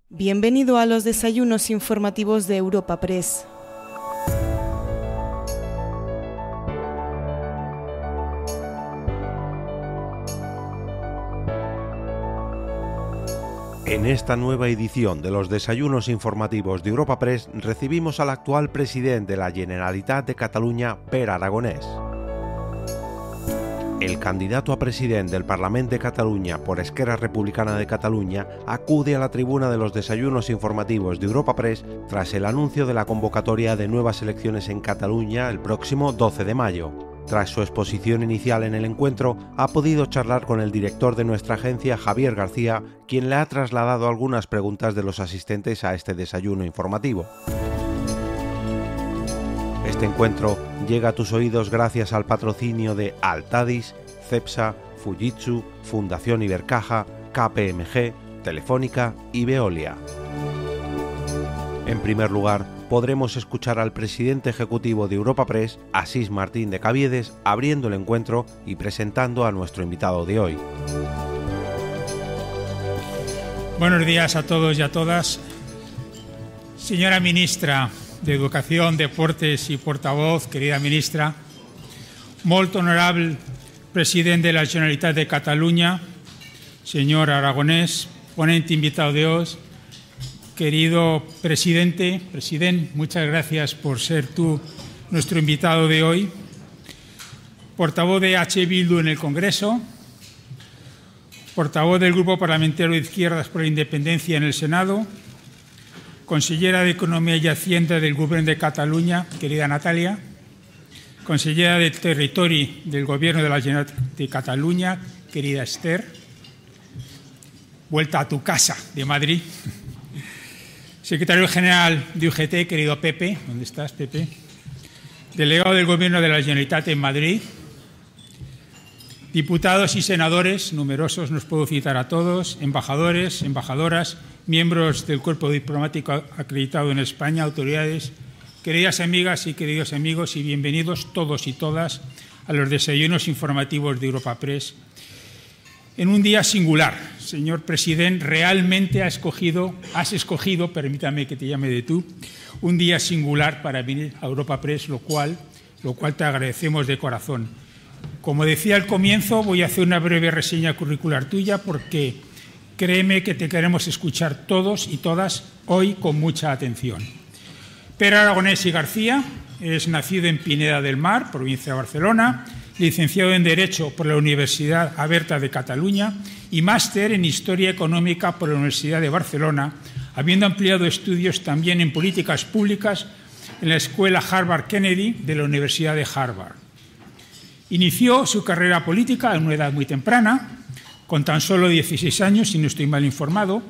Bienvenido a los desayunos informativos de Europa Press. En esta nueva edición de los desayunos informativos de Europa Press recibimos al actual presidente de la Generalitat de Catalunya, Pere Aragonès. El candidato a presidente del Parlament de Catalunya por Esquerra Republicana de Catalunya acude a la tribuna de los desayunos informativos de Europa Press tras el anuncio de la convocatoria de nuevas elecciones en Cataluña el próximo 12 de mayo. Tras su exposición inicial en el encuentro, ha podido charlar con el director de nuestra agencia, Javier García, quien le ha trasladado algunas preguntas de los asistentes a este desayuno informativo. Este encuentro llega a tus oídos gracias al patrocinio de Altadis, Cepsa, Fujitsu, Fundación Ibercaja, KPMG, Telefónica y Veolia. En primer lugar, podremos escuchar al presidente ejecutivo de Europa Press, Asís Martín de Caviedes, abriendo el encuentro y presentando a nuestro invitado de hoy. Buenos días a todos y a todas. Señora ministra de Educación, Deportes y portavoz, querida ministra, molt honorable presidente de la Generalitat de Catalunya, señor Aragonès, ponente invitado de hoy, querido presidente, muchas gracias por ser tú nuestro invitado de hoy, portavoz de H. Bildu en el Congreso, portavoz del Grupo Parlamentario de Izquierdas por la Independencia en el Senado, consellera de Economía y Hacienda del Gobierno de Cataluña, querida Natalia, consellera de Territori del Gobierno de la Generalitat de Cataluña, querida Esther, vuelta a tu casa de Madrid, secretario general de UGT, querido Pepe, ¿dónde estás, Pepe? Delegado del Gobierno de la Generalitat en Madrid, diputados y senadores, numerosos, nos puedo citar a todos, embajadores, embajadoras, miembros del cuerpo diplomático acreditado en España, autoridades, queridas amigas y queridos amigos, y bienvenidos todos y todas a los desayunos informativos de Europa Press. En un día singular, señor presidente, realmente has escogido, permítame que te llame de tú, un día singular para venir a Europa Press, lo cual te agradecemos de corazón. Como decía al comienzo, voy a hacer una breve reseña curricular tuya porque créeme que te queremos escuchar todos y todas hoy con mucha atención. Pere Aragonès y García es nacido en Pineda del Mar, provincia de Barcelona, licenciado en Derecho por la Universidad Oberta de Cataluña y máster en Historia Económica por la Universidad de Barcelona, habiendo ampliado estudios también en Políticas Públicas en la Escuela Harvard Kennedy de la Universidad de Harvard. Inició su carrera política a una edad muy temprana, con tan solo 16 años, si no estoy mal informado,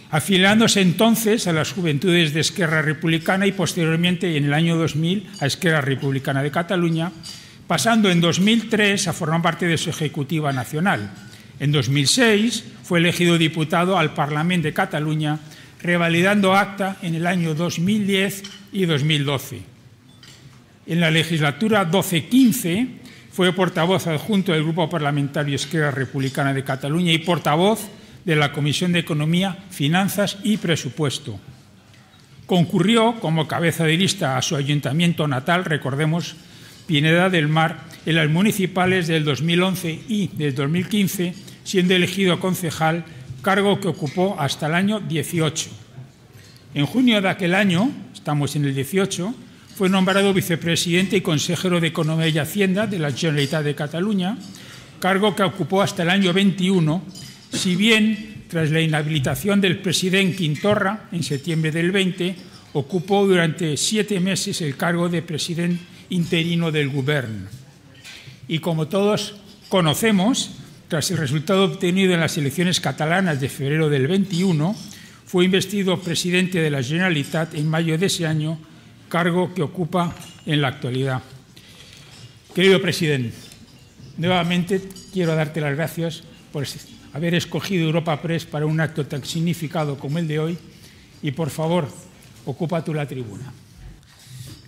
afiliándose entonces a las Juventudes de Esquerra Republicana y posteriormente, en el año 2000, a Esquerra Republicana de Cataluña, pasando en 2003 a formar parte de su ejecutiva nacional. En 2006 fue elegido diputado al Parlament de Cataluña, revalidando acta en el año 2010 y 2012. En la legislatura 12-15 fue portavoz adjunto del Grupo Parlamentario Esquerra Republicana de Cataluña y portavoz de la Comisión de Economía, Finanzas y Presupuesto. Concurrió como cabeza de lista a su ayuntamiento natal, recordemos, Pineda del Mar, en las municipales del 2011 y del 2015, siendo elegido concejal, cargo que ocupó hasta el año 18. En junio de aquel año, estamos en el 18, fue nombrado vicepresidente y consejero de Economía y Hacienda de la Generalitat de Cataluña, cargo que ocupó hasta el año 21, si bien, tras la inhabilitación del presidente Quintorra en septiembre del 20, ocupó durante 7 meses el cargo de presidente interino del Gobierno. Y como todos conocemos, tras el resultado obtenido en las elecciones catalanas de febrero del 21, fue investido presidente de la Generalitat en mayo de ese año, cargo que ocupa en la actualidad. Querido presidente, nuevamente quiero darte las gracias por haber escogido Europa Press para un acto tan significado como el de hoy y, por favor, ocupa tú la tribuna.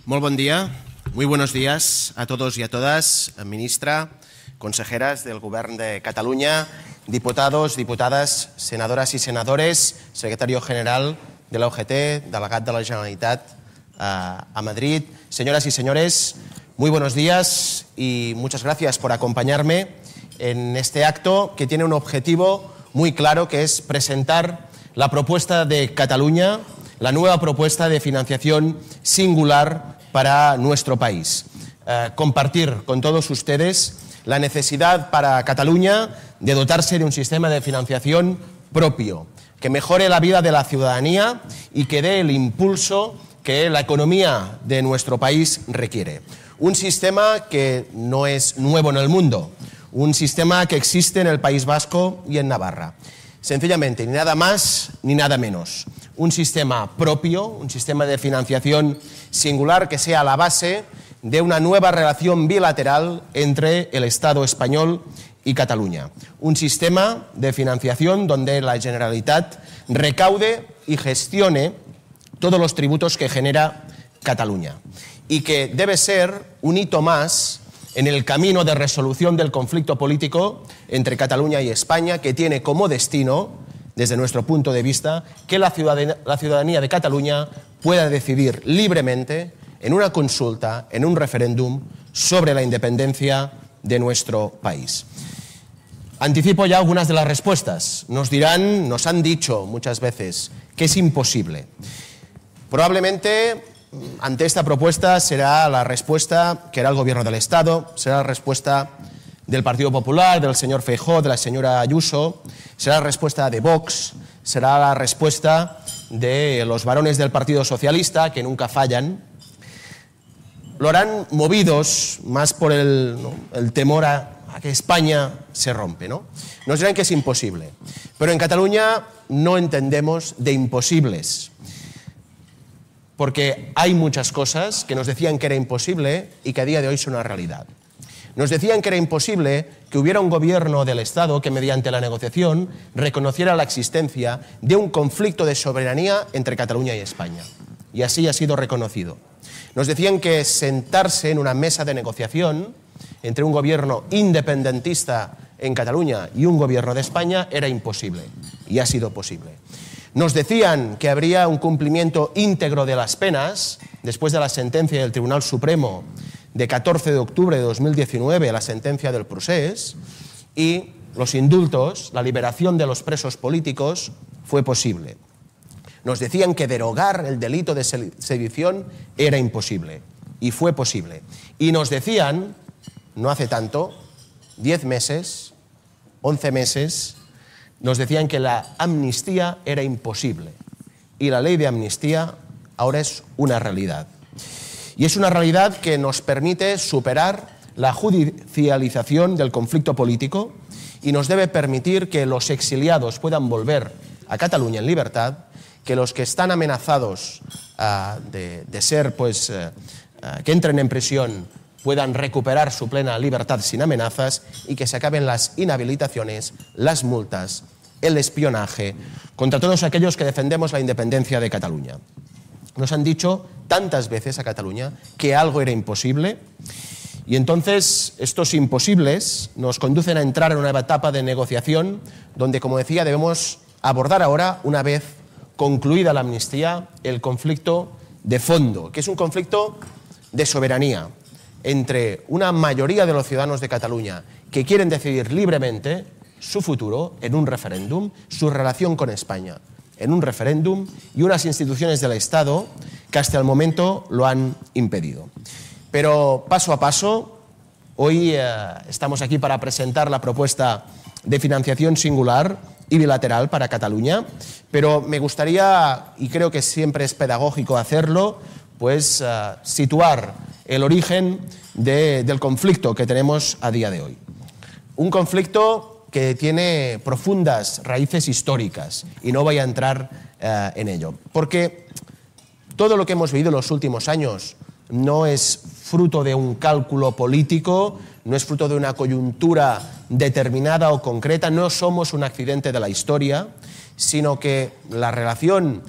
Muy buen día, muy buenos días a todos y a todas, ministra, consejeras del Govern de Cataluña, diputados, diputadas, senadoras y senadores, secretario general de la OGT, delegat de la Generalitat a Madrid. Señoras y señores, muy buenos días y muchas gracias por acompañarme en este acto que tiene un objetivo muy claro, que es presentar la propuesta de Cataluña, la nueva propuesta de financiación singular para nuestro país. Compartir con todos ustedes la necesidad para Cataluña de dotarse de un sistema de financiación propio, que mejore la vida de la ciudadanía y que dé el impulso que la economía de nuestro país requiere. Un sistema que no es nuevo en el mundo, un sistema que existe en el País Vasco y en Navarra. Sencillamente, ni nada más ni nada menos. Un sistema propio, un sistema de financiación singular que sea la base de una nueva relación bilateral entre el Estado español y Cataluña. Un sistema de financiación donde la Generalitat recaude y gestione todos los tributos que genera Cataluña y que debe ser un hito más en el camino de resolución del conflicto político entre Cataluña y España, que tiene como destino, desde nuestro punto de vista, que la ciudadanía de Cataluña pueda decidir libremente en una consulta, en un referéndum, sobre la independencia de nuestro país. Anticipo ya algunas de las respuestas. Nos han dicho muchas veces que es imposible. Probablemente ante esta propuesta será la respuesta que hará el Gobierno del Estado, será la respuesta del Partido Popular, del señor Feijóo, de la señora Ayuso, será la respuesta de Vox, será la respuesta de los varones del Partido Socialista, que nunca fallan. Lo harán movidos más por el temor a que España se rompe, ¿no? Nos dirán que es imposible. Pero en Cataluña no entendemos de imposibles, porque hay muchas cosas que nos decían que era imposible y que a día de hoy son una realidad. Nos decían que era imposible que hubiera un gobierno del Estado que mediante la negociación reconociera la existencia de un conflicto de soberanía entre Cataluña y España. Y así ha sido reconocido. Nos decían que sentarse en una mesa de negociación entre un gobierno independentista en Cataluña y un gobierno de España era imposible. Y ha sido posible. Nos decían que habría un cumplimiento íntegro de las penas después de la sentencia del Tribunal Supremo de 14 de octubre de 2019, la sentencia del Procés, y los indultos, la liberación de los presos políticos, fue posible. Nos decían que derogar el delito de sedición era imposible, y fue posible. Y nos decían, no hace tanto, 10 meses, 11 meses, nos decían que la amnistía era imposible. Y la ley de amnistía ahora es una realidad. Y es una realidad que nos permite superar la judicialización del conflicto político y nos debe permitir que los exiliados puedan volver a Cataluña en libertad, que los que están amenazados que entren en prisión puedan recuperar su plena libertad sin amenazas y que se acaben las inhabilitaciones, las multas, el espionaje contra todos aquellos que defendemos la independencia de Cataluña. Nos han dicho tantas veces a Cataluña que algo era imposible y entonces estos imposibles nos conducen a entrar en una etapa de negociación donde, como decía, debemos abordar ahora, una vez concluida la amnistía, el conflicto de fondo, que es un conflicto de soberanía entre una mayoría de los ciudadanos de Cataluña que quieren decidir libremente su futuro en un referéndum, su relación con España en un referéndum, y unas instituciones del Estado que hasta el momento lo han impedido. Pero paso a paso, hoy estamos aquí para presentar la propuesta de financiación singular y bilateral para Cataluña, pero me gustaría, y creo que siempre es pedagógico hacerlo, pues situar el origen del conflicto que tenemos a día de hoy. Un conflicto que tiene profundas raíces históricas, y no voy a entrar en ello, porque todo lo que hemos vivido en los últimos años no es fruto de un cálculo político, no es fruto de una coyuntura determinada o concreta, no somos un accidente de la historia, sino que la relación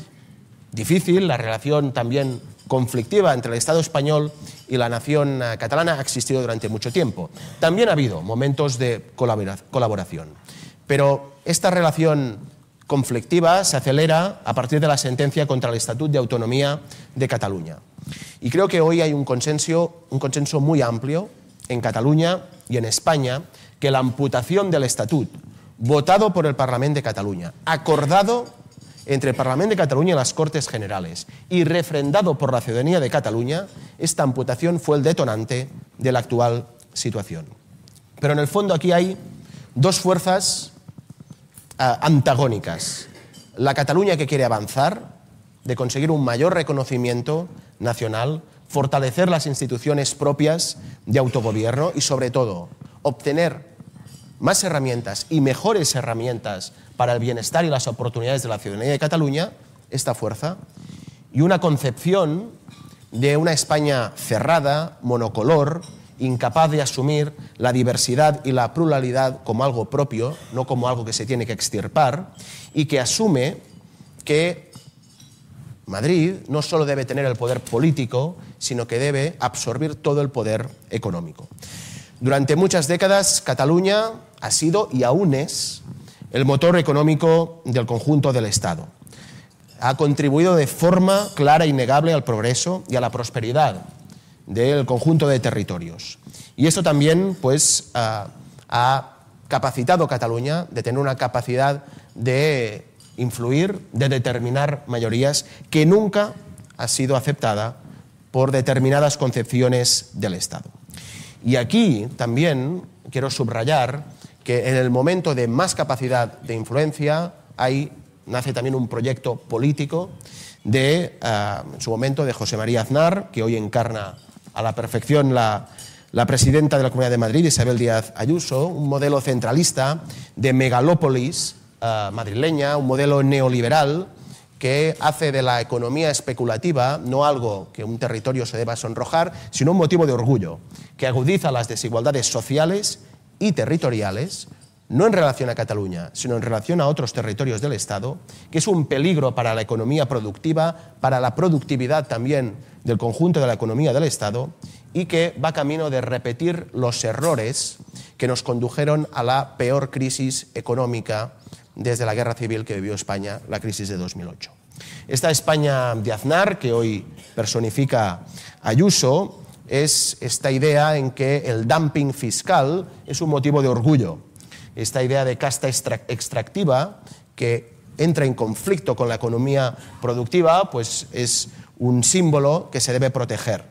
difícil, la relación también conflictiva entre el Estado español y la nación catalana ha existido durante mucho tiempo. También ha habido momentos de colaboración, pero esta relación conflictiva se acelera a partir de la sentencia contra el Estatut de Autonomía de Cataluña. Y creo que hoy hay un consenso muy amplio en Cataluña y en España que la amputación del Estatut, votado por el Parlament de Cataluña, acordado entre el Parlament de Cataluña y las Cortes Generales y refrendado por la ciudadanía de Cataluña, esta amputación fue el detonante de la actual situación. Pero en el fondo aquí hay dos fuerzas antagónicas. La Cataluña que quiere avanzar, de conseguir un mayor reconocimiento nacional, fortalecer las instituciones propias de autogobierno y, sobre todo, obtener más herramientas y mejores herramientas para el bienestar y las oportunidades de la ciudadanía de Cataluña, esta fuerza, y una concepción de una España cerrada, monocolor, incapaz de asumir la diversidad y la pluralidad como algo propio, no como algo que se tiene que extirpar, y que asume que Madrid no solo debe tener el poder político, sino que debe absorber todo el poder económico. Durante muchas décadas, Cataluña ha sido y aún es el motor económico del conjunto del Estado. Ha contribuido de forma clara e innegable al progreso y a la prosperidad del conjunto de territorios. Y esto también pues, ha capacitado a Cataluña de tener una capacidad de influir, de determinar mayorías que nunca ha sido aceptada por determinadas concepciones del Estado. Y aquí también quiero subrayar que en el momento de más capacidad de influencia nace también un proyecto político en su momento de José María Aznar, que hoy encarna a la perfección la presidenta de la Comunidad de Madrid, Isabel Díaz Ayuso, un modelo centralista de megalópolis madrileña, un modelo neoliberal que hace de la economía especulativa no algo que un territorio se deba sonrojar, sino un motivo de orgullo, que agudiza las desigualdades sociales y territoriales, no en relación a Cataluña, sino en relación a otros territorios del Estado, que es un peligro para la economía productiva, para la productividad también del conjunto de la economía del Estado, y que va camino de repetir los errores que nos condujeron a la peor crisis económica desde la guerra civil que vivió España, la crisis de 2008. Esta España de Aznar, que hoy personifica Ayuso, es esta idea en que el dumping fiscal es un motivo de orgullo. Esta idea de casta extractiva que entra en conflicto con la economía productiva, pues es un símbolo que se debe proteger.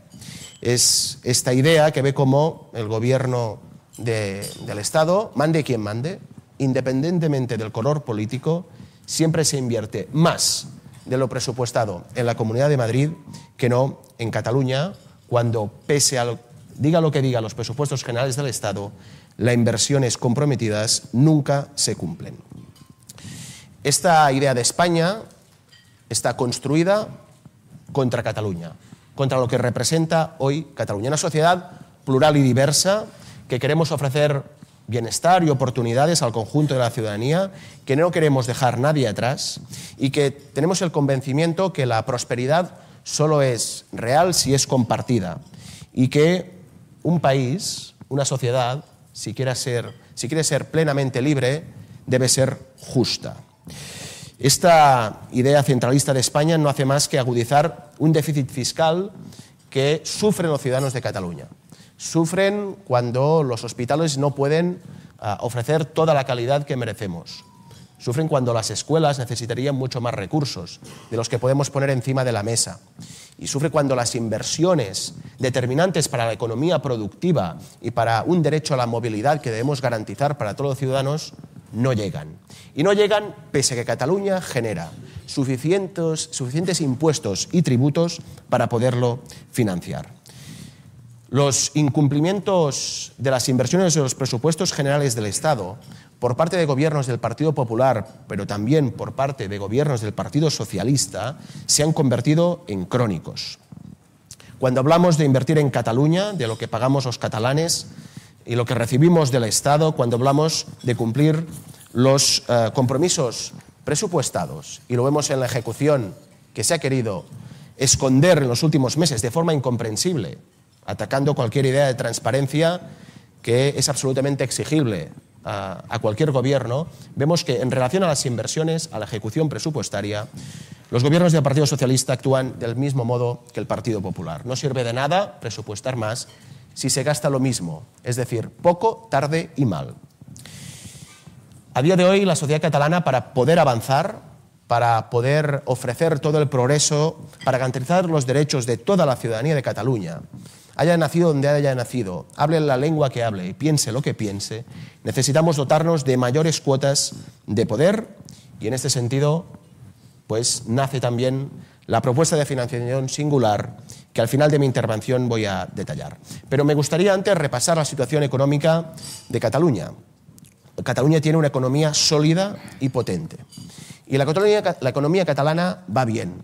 Es esta idea que ve como el gobierno del Estado, mande quien mande, independientemente del color político, siempre se invierte más de lo presupuestado en la Comunidad de Madrid que no en Cataluña, cuando pese a diga lo que diga los presupuestos generales del Estado, las inversiones comprometidas nunca se cumplen. Esta idea de España está construida contra Cataluña, contra lo que representa hoy Cataluña, una sociedad plural y diversa que queremos ofrecer bienestar y oportunidades al conjunto de la ciudadanía, que no queremos dejar nadie atrás y que tenemos el convencimiento que la prosperidad solo es real si es compartida y que un país, una sociedad, si quiere ser plenamente libre, debe ser justa. Esta idea centralista de España no hace más que agudizar un déficit fiscal que sufren los ciudadanos de Cataluña. Sufren cuando los hospitales no pueden ofrecer toda la calidad que merecemos. Sufren cuando las escuelas necesitarían mucho más recursos de los que podemos poner encima de la mesa. Y sufre cuando las inversiones determinantes para la economía productiva y para un derecho a la movilidad que debemos garantizar para todos los ciudadanos no llegan. Y no llegan pese a que Cataluña genera suficientes impuestos y tributos para poderlo financiar. Los incumplimientos de las inversiones de los presupuestos generales del Estado por parte de gobiernos del Partido Popular, pero también por parte de gobiernos del Partido Socialista, se han convertido en crónicos. Cuando hablamos de invertir en Cataluña, de lo que pagamos los catalanes y lo que recibimos del Estado, cuando hablamos de cumplir los compromisos presupuestados, y lo vemos en la ejecución que se ha querido esconder en los últimos meses de forma incomprensible, atacando cualquier idea de transparencia que es absolutamente exigible a cualquier gobierno, vemos que en relación a las inversiones, a la ejecución presupuestaria, los gobiernos del Partido Socialista actúan del mismo modo que el Partido Popular. No sirve de nada presupuestar más si se gasta lo mismo, es decir, poco, tarde y mal. A día de hoy, la sociedad catalana, para poder avanzar, para poder ofrecer todo el progreso, para garantizar los derechos de toda la ciudadanía de Cataluña, haya nacido donde haya nacido, hable la lengua que hable y piense lo que piense, necesitamos dotarnos de mayores cuotas de poder y en este sentido pues nace también la propuesta de financiación singular que al final de mi intervención voy a detallar. Pero me gustaría antes repasar la situación económica de Cataluña. Cataluña tiene una economía sólida y potente. Y la economía catalana va bien.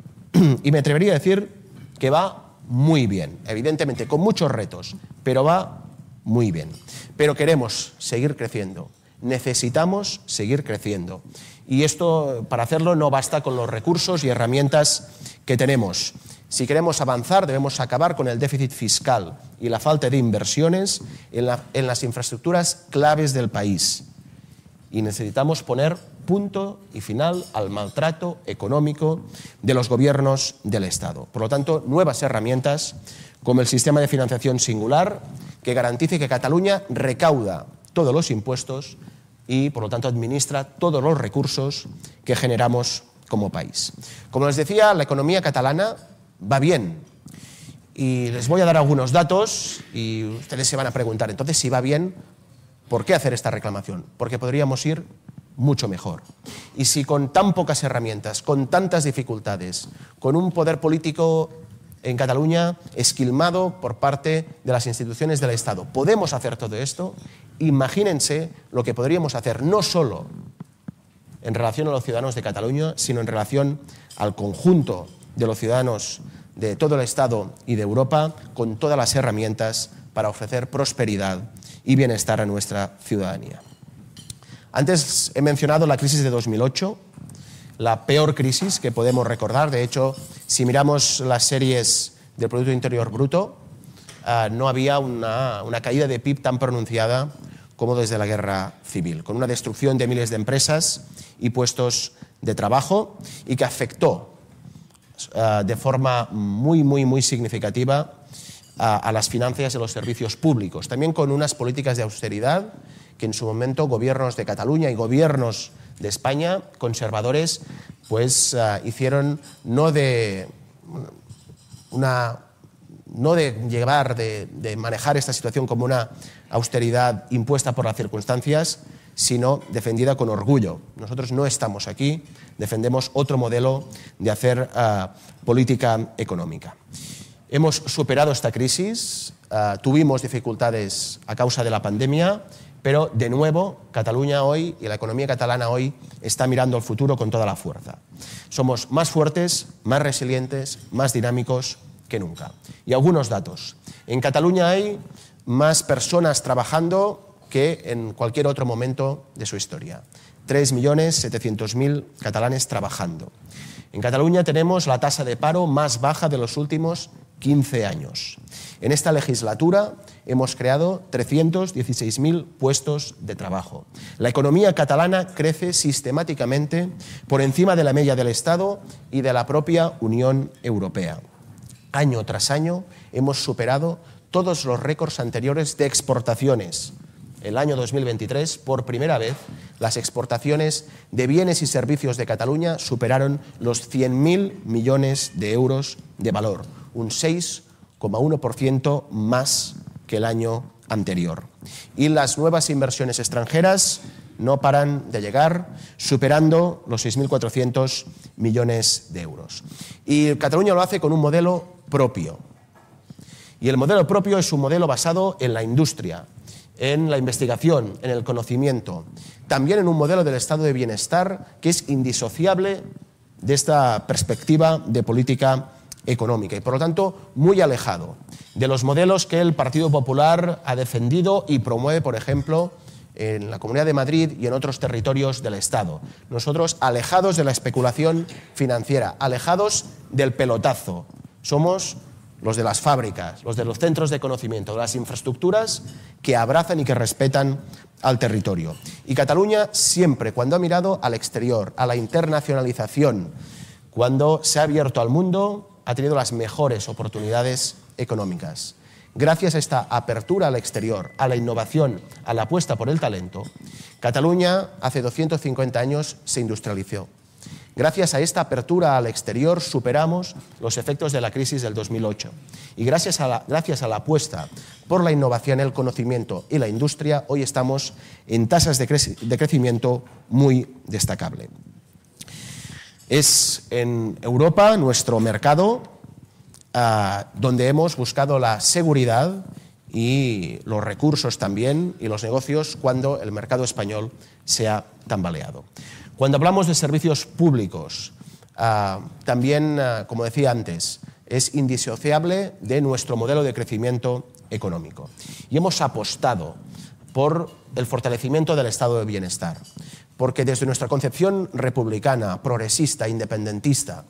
Y me atrevería a decir que va muy bien, evidentemente con muchos retos, pero va muy bien. Pero queremos seguir creciendo, necesitamos seguir creciendo. Y esto, para hacerlo, no basta con los recursos y herramientas que tenemos. Si queremos avanzar, debemos acabar con el déficit fiscal y la falta de inversiones en las infraestructuras claves del país. Y necesitamos poner punto y final al maltrato económico de los gobiernos del Estado. Por lo tanto, nuevas herramientas como el sistema de financiación singular que garantice que Cataluña recauda todos los impuestos y, por lo tanto, administra todos los recursos que generamos como país. Como les decía, la economía catalana va bien. Y les voy a dar algunos datos y ustedes se van a preguntar, entonces, si va bien, ¿por qué hacer esta reclamación? Porque podríamos ir mucho mejor. Y si con tan pocas herramientas, con tantas dificultades, con un poder político en Cataluña esquilmado por parte de las instituciones del Estado, podemos hacer todo esto, imagínense lo que podríamos hacer no solo en relación a los ciudadanos de Cataluña, sino en relación al conjunto de los ciudadanos de todo el Estado y de Europa, con todas las herramientas para ofrecer prosperidad y bienestar a nuestra ciudadanía. Antes he mencionado la crisis de 2008, la peor crisis que podemos recordar. De hecho, si miramos las series del Producto Interior Bruto, no había una caída de PIB tan pronunciada como desde la Guerra Civil, con una destrucción de miles de empresas y puestos de trabajo y que afectó de forma muy significativa a las finanzas de los servicios públicos, también con unas políticas de austeridad que en su momento gobiernos de Cataluña y gobiernos de España conservadores pues hicieron no de manejar esta situación como una austeridad impuesta por las circunstancias, sino defendida con orgullo. Nosotros no estamos aquí, defendemos otro modelo de hacer política económica. Hemos superado esta crisis, tuvimos dificultades a causa de la pandemia, pero de nuevo Cataluña hoy y la economía catalana hoy está mirando al futuro con toda la fuerza. Somos más fuertes, más resilientes, más dinámicos que nunca. Y algunos datos. En Cataluña hay más personas trabajando que en cualquier otro momento de su historia. 3.700.000 catalanes trabajando. En Cataluña tenemos la tasa de paro más baja de los últimos 15 años. En esta legislatura hemos creado 316.000 puestos de trabajo. La economía catalana crece sistemáticamente por encima de la media del Estado y de la propia Unión Europea. Año tras año hemos superado todos los récords anteriores de exportaciones. El año 2023, por primera vez, las exportaciones de bienes y servicios de Cataluña superaron los 100.000 millones de euros de valor, un 6,1% más que el año anterior. Y las nuevas inversiones extranjeras no paran de llegar, superando los 6.400 millones de euros. Y Cataluña lo hace con un modelo propio. Y el modelo propio es un modelo basado en la industria, en la investigación, en el conocimiento, también en un modelo del estado de bienestar que es indisociable de esta perspectiva de política económica y, por lo tanto, muy alejado de los modelos que el Partido Popular ha defendido y promueve, por ejemplo, en la Comunidad de Madrid y en otros territorios del Estado. Nosotros, alejados de la especulación financiera, alejados del pelotazo, somos los de las fábricas, los de los centros de conocimiento, las infraestructuras que abrazan y que respetan al territorio. Y Cataluña siempre, cuando ha mirado al exterior, a la internacionalización, cuando se ha abierto al mundo, ha tenido las mejores oportunidades económicas. Gracias a esta apertura al exterior, a la innovación, a la apuesta por el talento, Cataluña hace 250 años se industrializó. Gracias a esta apertura al exterior superamos los efectos de la crisis del 2008 y gracias a la apuesta por la innovación, el conocimiento y la industria, hoy estamos en tasas de crecimiento muy destacable. Es en Europa nuestro mercado donde hemos buscado la seguridad y los recursos también y los negocios cuando el mercado español se ha tambaleado. Cuando hablamos de servicios públicos, también, como decía antes, es indisociable de nuestro modelo de crecimiento económico. Y hemos apostado por el fortalecimiento del estado de bienestar, porque desde nuestra concepción republicana, progresista, independentista,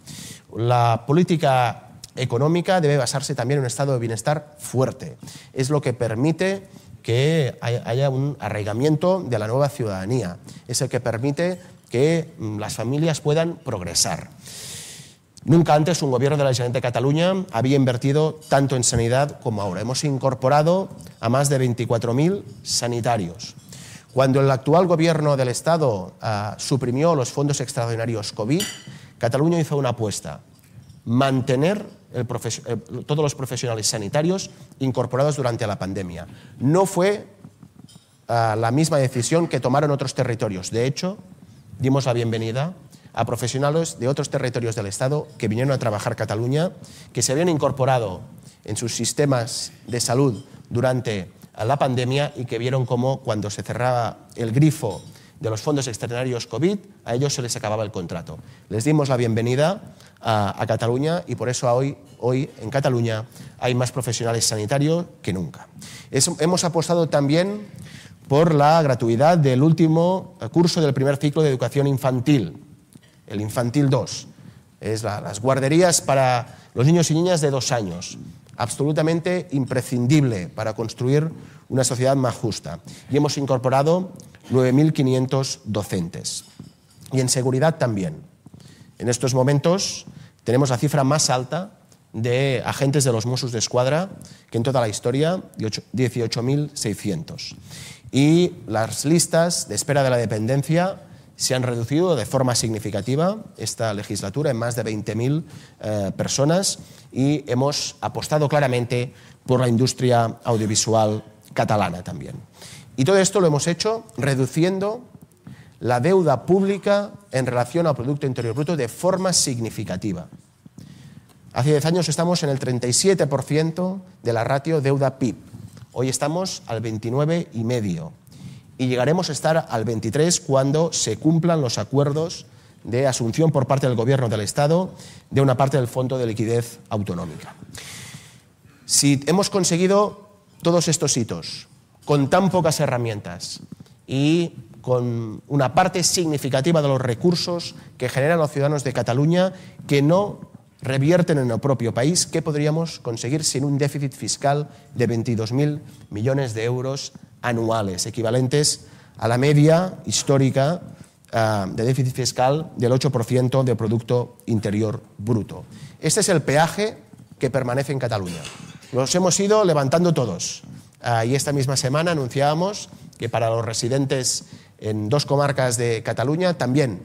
la política económica debe basarse también en un estado de bienestar fuerte. Es lo que permite que haya un arraigamiento de la nueva ciudadanía. Es el que permite que las familias puedan progresar. Nunca antes un gobierno de la Generalitat de Cataluña había invertido tanto en sanidad como ahora. Hemos incorporado a más de 24.000 sanitarios. Cuando el actual gobierno del Estado suprimió los fondos extraordinarios COVID, Cataluña hizo una apuesta: mantener todos los profesionales sanitarios incorporados durante la pandemia. No fue la misma decisión que tomaron otros territorios. De hecho, dimos la bienvenida a profesionales de otros territorios del Estado que vinieron a trabajar a Cataluña, que se habían incorporado en sus sistemas de salud durante la pandemia y que vieron cómo cuando se cerraba el grifo de los fondos extraordinarios COVID, a ellos se les acababa el contrato. Les dimos la bienvenida a Cataluña y por eso hoy en Cataluña hay más profesionales sanitarios que nunca. Hemos apostado también por la gratuidad del último curso del primer ciclo de educación infantil, el Infantil 2. Es las guarderías para los niños y niñas de 2 años, absolutamente imprescindible para construir una sociedad más justa. Y hemos incorporado 9.500 docentes. Y en seguridad también. En estos momentos tenemos la cifra más alta de agentes de los Mossos d'Esquadra que en toda la historia, 18.600. Y las listas de espera de la dependencia se han reducido de forma significativa esta legislatura en más de 20.000 personas y hemos apostado claramente por la industria audiovisual catalana también. Y todo esto lo hemos hecho reduciendo la deuda pública en relación al Producto Interior Bruto de forma significativa. Hace 10 años estamos en el 37% de la ratio deuda-PIB. Hoy estamos al 29,5%. Y llegaremos a estar al 23% cuando se cumplan los acuerdos de asunción por parte del Gobierno del Estado de una parte del Fondo de Liquidez Autonómica. Si hemos conseguido todos estos hitos con tan pocas herramientas y con una parte significativa de los recursos que generan los ciudadanos de Cataluña que no revierten en el propio país, ¿qué podríamos conseguir sin un déficit fiscal de 22.000 millones de euros anuales, equivalentes a la media histórica de déficit fiscal del 8% del Producto Interior Bruto? Este es el peaje que permanece en Cataluña. Los hemos ido levantando todos. Y esta misma semana anunciábamos que para los residentes en 2 comarcas de Cataluña también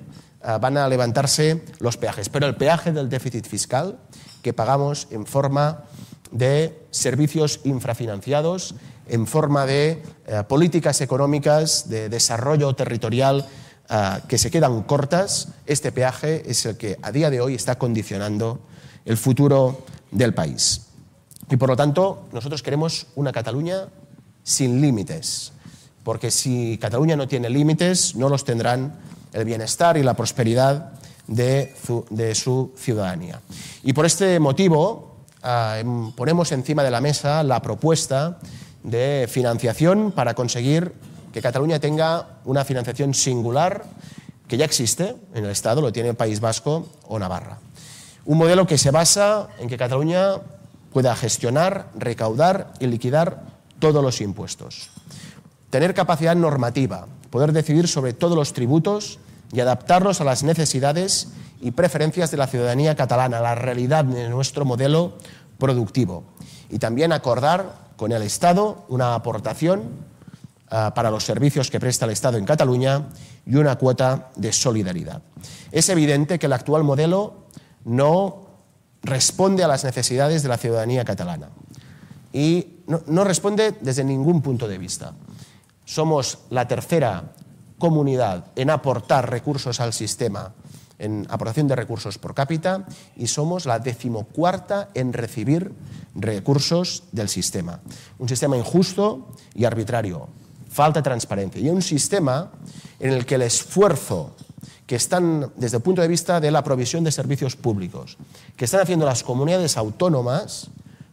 van a levantarse los peajes. Pero el peaje del déficit fiscal que pagamos en forma de servicios infrafinanciados, en forma de políticas económicas de desarrollo territorial que se quedan cortas, este peaje es el que a día de hoy está condicionando el futuro del país. Y por lo tanto, nosotros queremos una Cataluña sin límites, porque si Cataluña no tiene límites, no los tendrán el bienestar y la prosperidad de su ciudadanía. Y por este motivo ponemos encima de la mesa la propuesta de financiación para conseguir que Cataluña tenga una financiación singular que ya existe en el Estado, lo tiene el País Vasco o Navarra. Un modelo que se basa en que Cataluña pueda gestionar, recaudar y liquidar todos los impuestos. Tener capacidad normativa, poder decidir sobre todos los tributos y adaptarlos a las necesidades y preferencias de la ciudadanía catalana, a la realidad de nuestro modelo productivo. Y también acordar con el Estado una aportación para los servicios que presta el Estado en Cataluña y una cuota de solidaridad. Es evidente que el actual modelo no responde a las necesidades de la ciudadanía catalana y no responde desde ningún punto de vista. Somos la tercera comunidad en aportar recursos al sistema, en aportación de recursos por cápita, y somos la 14ª en recibir recursos del sistema. Un sistema injusto y arbitrario, falta de transparencia, y un sistema en el que el esfuerzo que están, desde el punto de vista de la provisión de servicios públicos, que están haciendo las comunidades autónomas,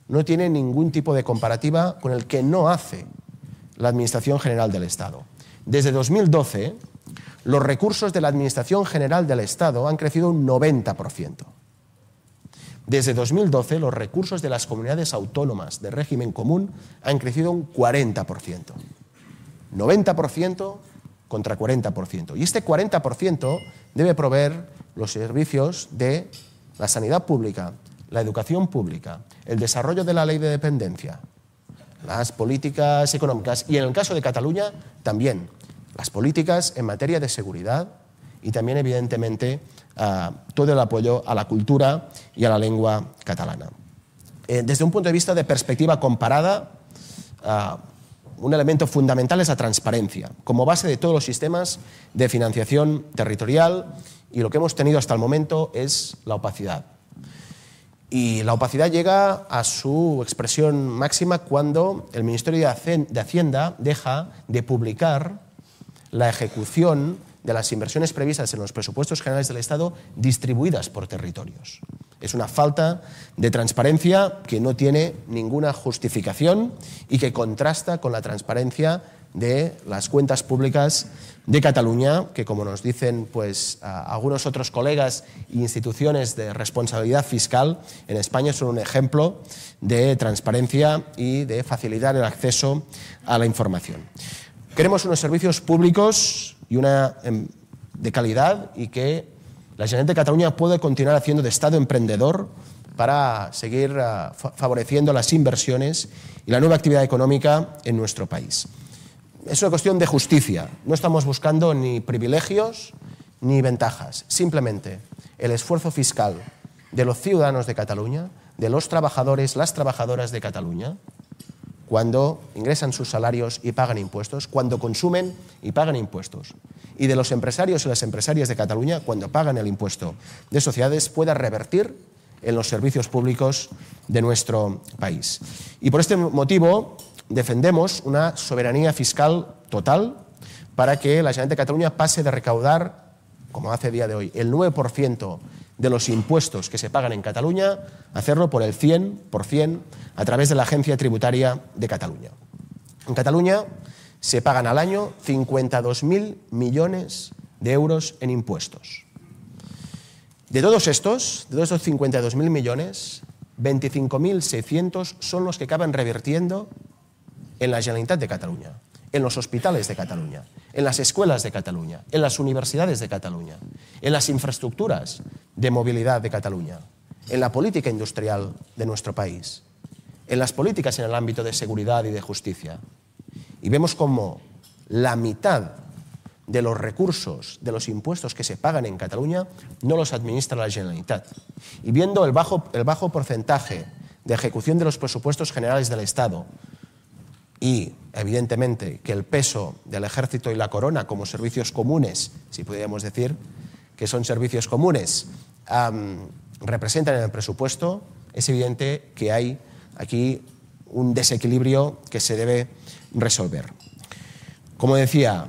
no tiene ningún tipo de comparativa con el que no hace la Administración General del Estado. Desde 2012, los recursos de la Administración General del Estado han crecido un 90%. Desde 2012, los recursos de las comunidades autónomas de régimen común han crecido un 40%. 90% contra 40%. Y este 40% debe proveer los servicios de la sanidad pública, la educación pública, el desarrollo de la ley de dependencia, las políticas económicas y, en el caso de Cataluña, también las políticas en materia de seguridad y también, evidentemente, todo el apoyo a la cultura y a la lengua catalana. Desde un punto de vista de perspectiva comparada, un elemento fundamental es la transparencia, como base de todos los sistemas de financiación territorial, y lo que hemos tenido hasta el momento es la opacidad. Y la opacidad llega a su expresión máxima cuando el Ministerio de Hacienda deja de publicar la ejecución de las inversiones previstas en los presupuestos generales del Estado distribuidas por territorios. Es una falta de transparencia que no tiene ninguna justificación y que contrasta con la transparencia de las cuentas públicas de Cataluña, que, como nos dicen algunos otros colegas e instituciones de responsabilidad fiscal en España, son un ejemplo de transparencia y de facilitar el acceso a la información. Queremos unos servicios públicos de calidad y que la Generalitat de Cataluña puede continuar haciendo de Estado emprendedor para seguir favoreciendo las inversiones y la nueva actividad económica en nuestro país. Es una cuestión de justicia. No estamos buscando ni privilegios ni ventajas. Simplemente el esfuerzo fiscal de los ciudadanos de Cataluña, de los trabajadores, las trabajadoras de Cataluña, cuando ingresan sus salarios y pagan impuestos, cuando consumen y pagan impuestos, y de los empresarios y las empresarias de Cataluña, cuando pagan el impuesto de sociedades, pueda revertir en los servicios públicos de nuestro país. Y por este motivo defendemos una soberanía fiscal total para que la Generalitat de Cataluña pase de recaudar, como hace a día de hoy, el 9% de los impuestos que se pagan en Cataluña, a hacerlo por el 100% a través de la Agencia Tributaria de Cataluña. En Cataluña se pagan al año 52.000 millones de euros en impuestos. De todos estos 52.000 millones, 25.600 son los que acaban revirtiendo en la Generalitat de Cataluña, en los hospitales de Cataluña, en las escuelas de Cataluña, en las universidades de Cataluña, en las infraestructuras de movilidad de Cataluña, en la política industrial de nuestro país, en las políticas en el ámbito de seguridad y de justicia. Y vemos cómo la mitad de los recursos de los impuestos que se pagan en Cataluña no los administra la Generalitat. Y viendo el bajo porcentaje de ejecución de los presupuestos generales del Estado y, evidentemente, que el peso del Ejército y la Corona como servicios comunes, si podríamos decir que son servicios comunes, representan en el presupuesto, es evidente que hay aquí un desequilibrio que se debe resolver. Como decía,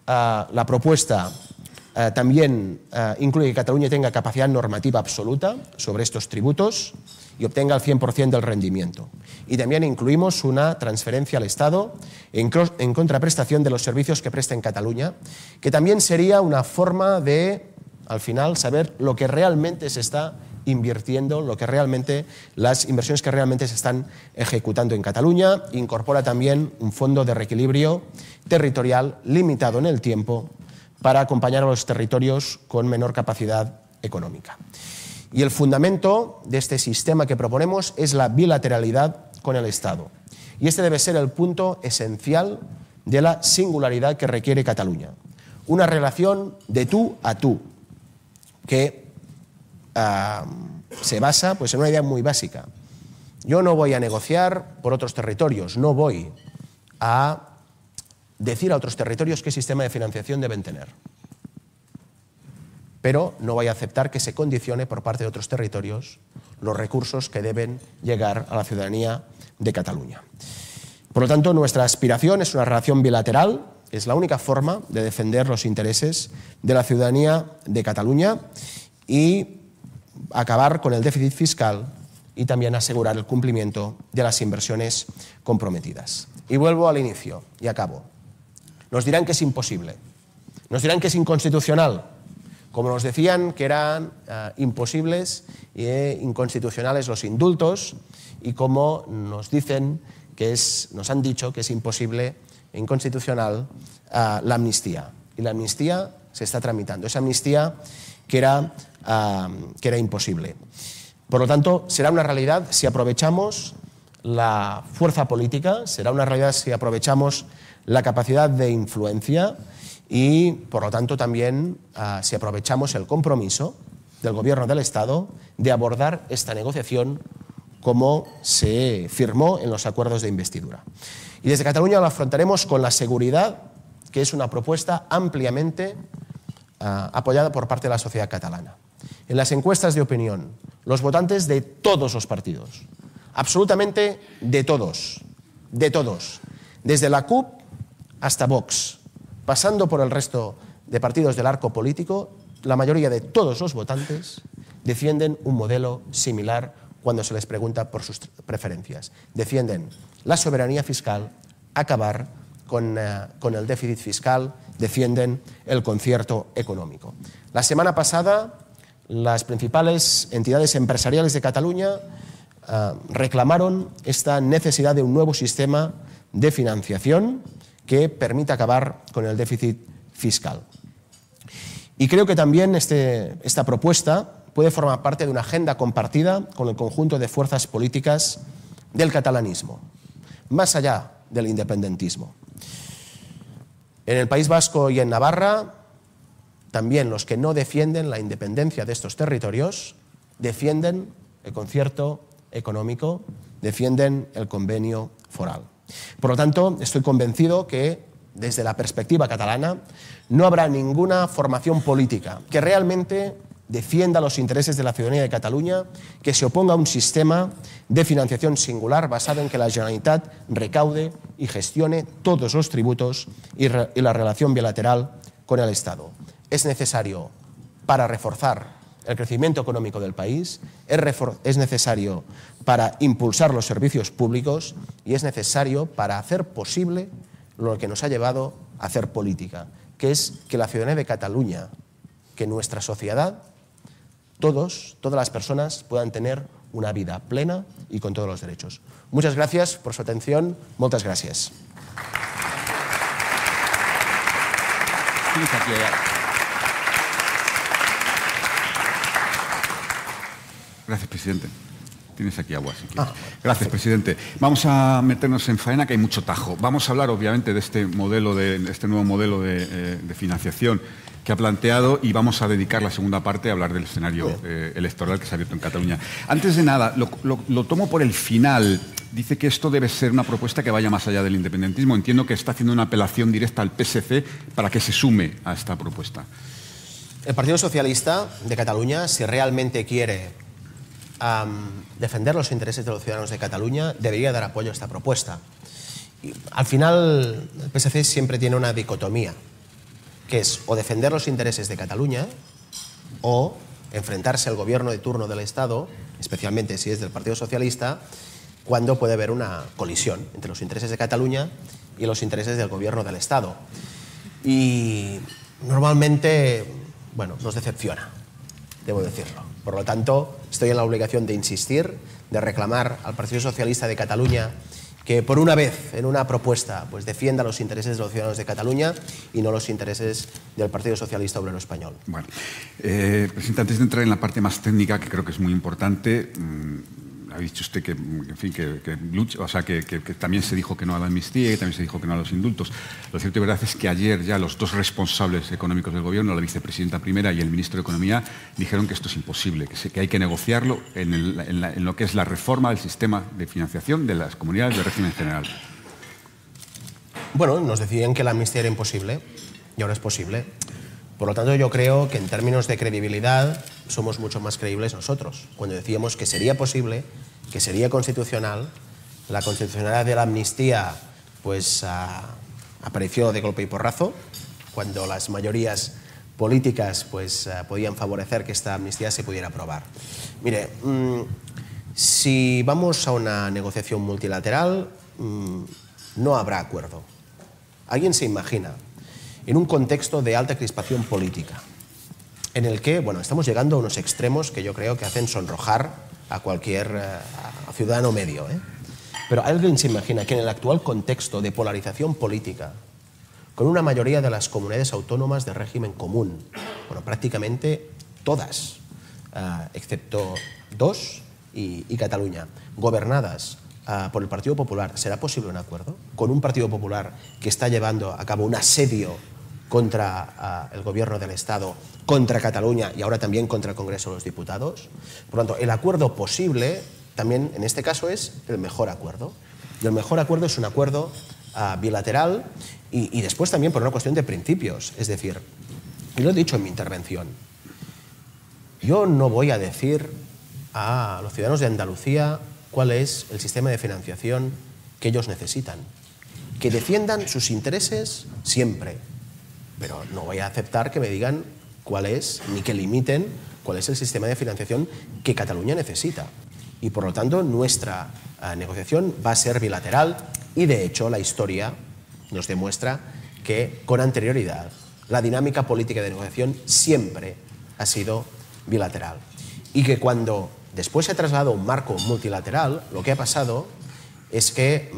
la propuesta también incluye que Cataluña tenga capacidad normativa absoluta sobre estos tributos y obtenga el 100% del rendimiento. Y también incluimos una transferencia al Estado en contraprestación de los servicios que presta en Cataluña, que también sería una forma de, al final, saber lo que realmente se está invirtiendo las inversiones que realmente se están ejecutando en Cataluña. Incorpora también un fondo de reequilibrio territorial limitado en el tiempo para acompañar a los territorios con menor capacidad económica. Y el fundamento de este sistema que proponemos es la bilateralidad con el Estado. Y este debe ser el punto esencial de la singularidad que requiere Cataluña. Una relación de tú a tú, que se basa en una idea muy básica. Yo no voy a negociar por otros territorios, no voy a decir a otros territorios qué sistema de financiación deben tener. Pero no voy a aceptar que se condicione por parte de otros territorios los recursos que deben llegar a la ciudadanía de Cataluña. Por lo tanto, nuestra aspiración es una relación bilateral, es la única forma de defender los intereses de la ciudadanía de Cataluña y acabar con el déficit fiscal y también asegurar el cumplimiento de las inversiones comprometidas. Y vuelvo al inicio y acabo. Nos dirán que es imposible, nos dirán que es inconstitucional, como nos decían que eran imposibles e inconstitucionales los indultos y como nos han dicho que es imposible e inconstitucional la amnistía. Y la amnistía se está tramitando, esa amnistía que era imposible. Por lo tanto, será una realidad si aprovechamos la fuerza política, será una realidad si aprovechamos la capacidad de influencia y, por lo tanto, también si aprovechamos el compromiso del Gobierno del Estado de abordar esta negociación como se firmó en los acuerdos de investidura. Y desde Cataluña lo afrontaremos con la seguridad que es una propuesta ampliamente apoyada por parte de la sociedad catalana. En las encuestas de opinión, los votantes de todos los partidos, absolutamente de todos, desde la CUP hasta Vox, pasando por el resto de partidos del arco político, la mayoría de todos los votantes defienden un modelo similar cuando se les pregunta por sus preferencias. Defienden la soberanía fiscal, acabar con el déficit fiscal, defienden el concierto económico. La semana pasada, las principales entidades empresariales de Cataluña reclamaron esta necesidad de un nuevo sistema de financiación que permita acabar con el déficit fiscal. Y creo que también esta propuesta puede formar parte de una agenda compartida con el conjunto de fuerzas políticas del catalanismo, más allá del independentismo. En el País Vasco y en Navarra, también los que no defienden la independencia de estos territorios defienden el concierto económico, defienden el convenio foral. Por lo tanto, estoy convencido que desde la perspectiva catalana no habrá ninguna formación política que realmente defienda los intereses de la ciudadanía de Cataluña, que se oponga a un sistema de financiación singular basado en que la Generalitat recaude y gestione todos los tributos y la relación bilateral con el Estado. Es necesario para reforzar el crecimiento económico del país, es necesario para impulsar los servicios públicos y es necesario para hacer posible lo que nos ha llevado a hacer política, que es que la ciudadanía de Cataluña, que nuestra sociedad, todas las personas puedan tener una vida plena y con todos los derechos. Muchas gracias por su atención. Muchas gracias. Gracias, presidente. Tienes aquí agua, si quieres. Gracias, presidente. Vamos a meternos en faena, que hay mucho tajo. Vamos a hablar, obviamente, de este nuevo modelo de financiación que ha planteado y vamos a dedicar la segunda parte a hablar del escenario electoral que se ha abierto en Cataluña. Antes de nada, lo tomo por el final. Dice que esto debe ser una propuesta que vaya más allá del independentismo. Entiendo que está haciendo una apelación directa al PSC para que se sume a esta propuesta. El Partido Socialista de Cataluña, si realmente quiere defender los intereses de los ciudadanos de Cataluña, debería dar apoyo a esta propuesta. Y, al final, el PSC siempre tiene una dicotomía, que es o defender los intereses de Cataluña o enfrentarse al gobierno de turno del Estado, especialmente si es del Partido Socialista, cuando puede haber una colisión entre los intereses de Cataluña y los intereses del gobierno del Estado. Y normalmente, nos decepciona, debo decirlo. Por lo tanto, estoy en la obligación de insistir, de reclamar al Partido Socialista de Cataluña que por una vez en una propuesta pues defienda los intereses de los ciudadanos de Cataluña y no los intereses del Partido Socialista Obrero Español. Bueno, presidente, antes de entrar en la parte más técnica, que creo que es muy importante, ha dicho usted que, en fin, que también se dijo que no a la amnistía y también se dijo que no a los indultos. Lo cierto y verdad es que ayer ya los dos responsables económicos del Gobierno, la vicepresidenta primera y el ministro de Economía, dijeron que esto es imposible, que hay que negociarlo en lo que es la reforma del sistema de financiación de las comunidades de régimen general. Bueno, nos decían que la amnistía era imposible y ahora es posible. Por lo tanto, yo creo que en términos de credibilidad somos mucho más creíbles nosotros. Cuando decíamos que sería posible, que sería constitucional, la constitucionalidad de la amnistía pues apareció de golpe y porrazo, cuando las mayorías políticas pues podían favorecer que esta amnistía se pudiera aprobar. Mire, si vamos a una negociación multilateral, no habrá acuerdo. ¿Alguien se imagina en un contexto de alta crispación política, en el que, bueno, estamos llegando a unos extremos que yo creo que hacen sonrojar a cualquier ciudadano medio, Pero ¿alguien se imagina que en el actual contexto de polarización política, con una mayoría de las comunidades autónomas de régimen común, bueno, prácticamente todas, excepto dos y Cataluña, gobernadas por el Partido Popular, ¿será posible un acuerdo? Con un Partido Popular que está llevando a cabo un asedio contra el gobierno del Estado, contra Cataluña y ahora también contra el Congreso de los Diputados. Por lo tanto, el acuerdo posible también en este caso es el mejor acuerdo. Y el mejor acuerdo es un acuerdo bilateral y después también por una cuestión de principios. Es decir, y lo he dicho en mi intervención, yo no voy a decir a los ciudadanos de Andalucía cuál es el sistema de financiación que ellos necesitan. Que defiendan sus intereses siempre, pero no voy a aceptar que me digan cuál es, ni que limiten cuál es el sistema de financiación que Cataluña necesita. Y por lo tanto nuestra negociación va a ser bilateral y de hecho la historia nos demuestra que con anterioridad la dinámica política de negociación siempre ha sido bilateral. Y que cuando después se ha trasladado a un marco multilateral, lo que ha pasado es que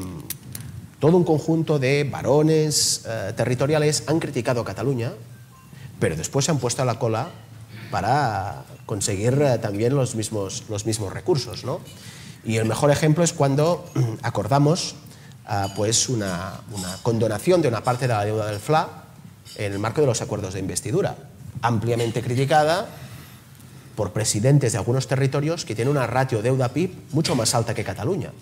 todo un conjunto de varones territoriales han criticado a Cataluña, pero después se han puesto a la cola para conseguir también los mismos recursos, ¿no? Y el mejor ejemplo es cuando acordamos pues una condonación de una parte de la deuda del FLA en el marco de los acuerdos de investidura, ampliamente criticada por presidentes de algunos territorios que tienen una ratio deuda-PIB mucho más alta que Cataluña.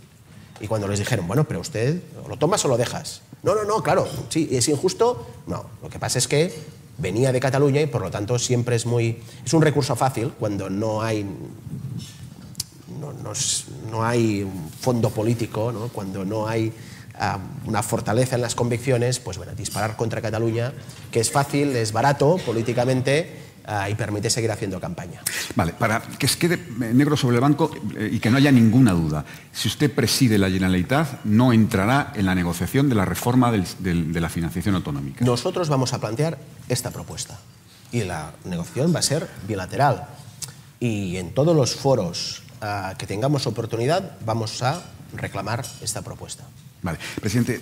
Y cuando les dijeron, bueno, pero usted, ¿lo tomas o lo dejas? No, claro, sí, ¿es injusto? No, lo que pasa es que venía de Cataluña y por lo tanto siempre es un recurso fácil cuando no hay un fondo político, ¿no? Cuando no hay una fortaleza en las convicciones, pues bueno, disparar contra Cataluña, que es fácil, es barato políticamente, y permite seguir haciendo campaña. Vale, para que quede negro sobre el blanco y que no haya ninguna duda, si usted preside la Generalitat, no entrará en la negociación de la reforma de la financiación autonómica. Nosotros vamos a plantear esta propuesta y la negociación va a ser bilateral y en todos los foros que tengamos oportunidad vamos a reclamar esta propuesta. Vale, presidente,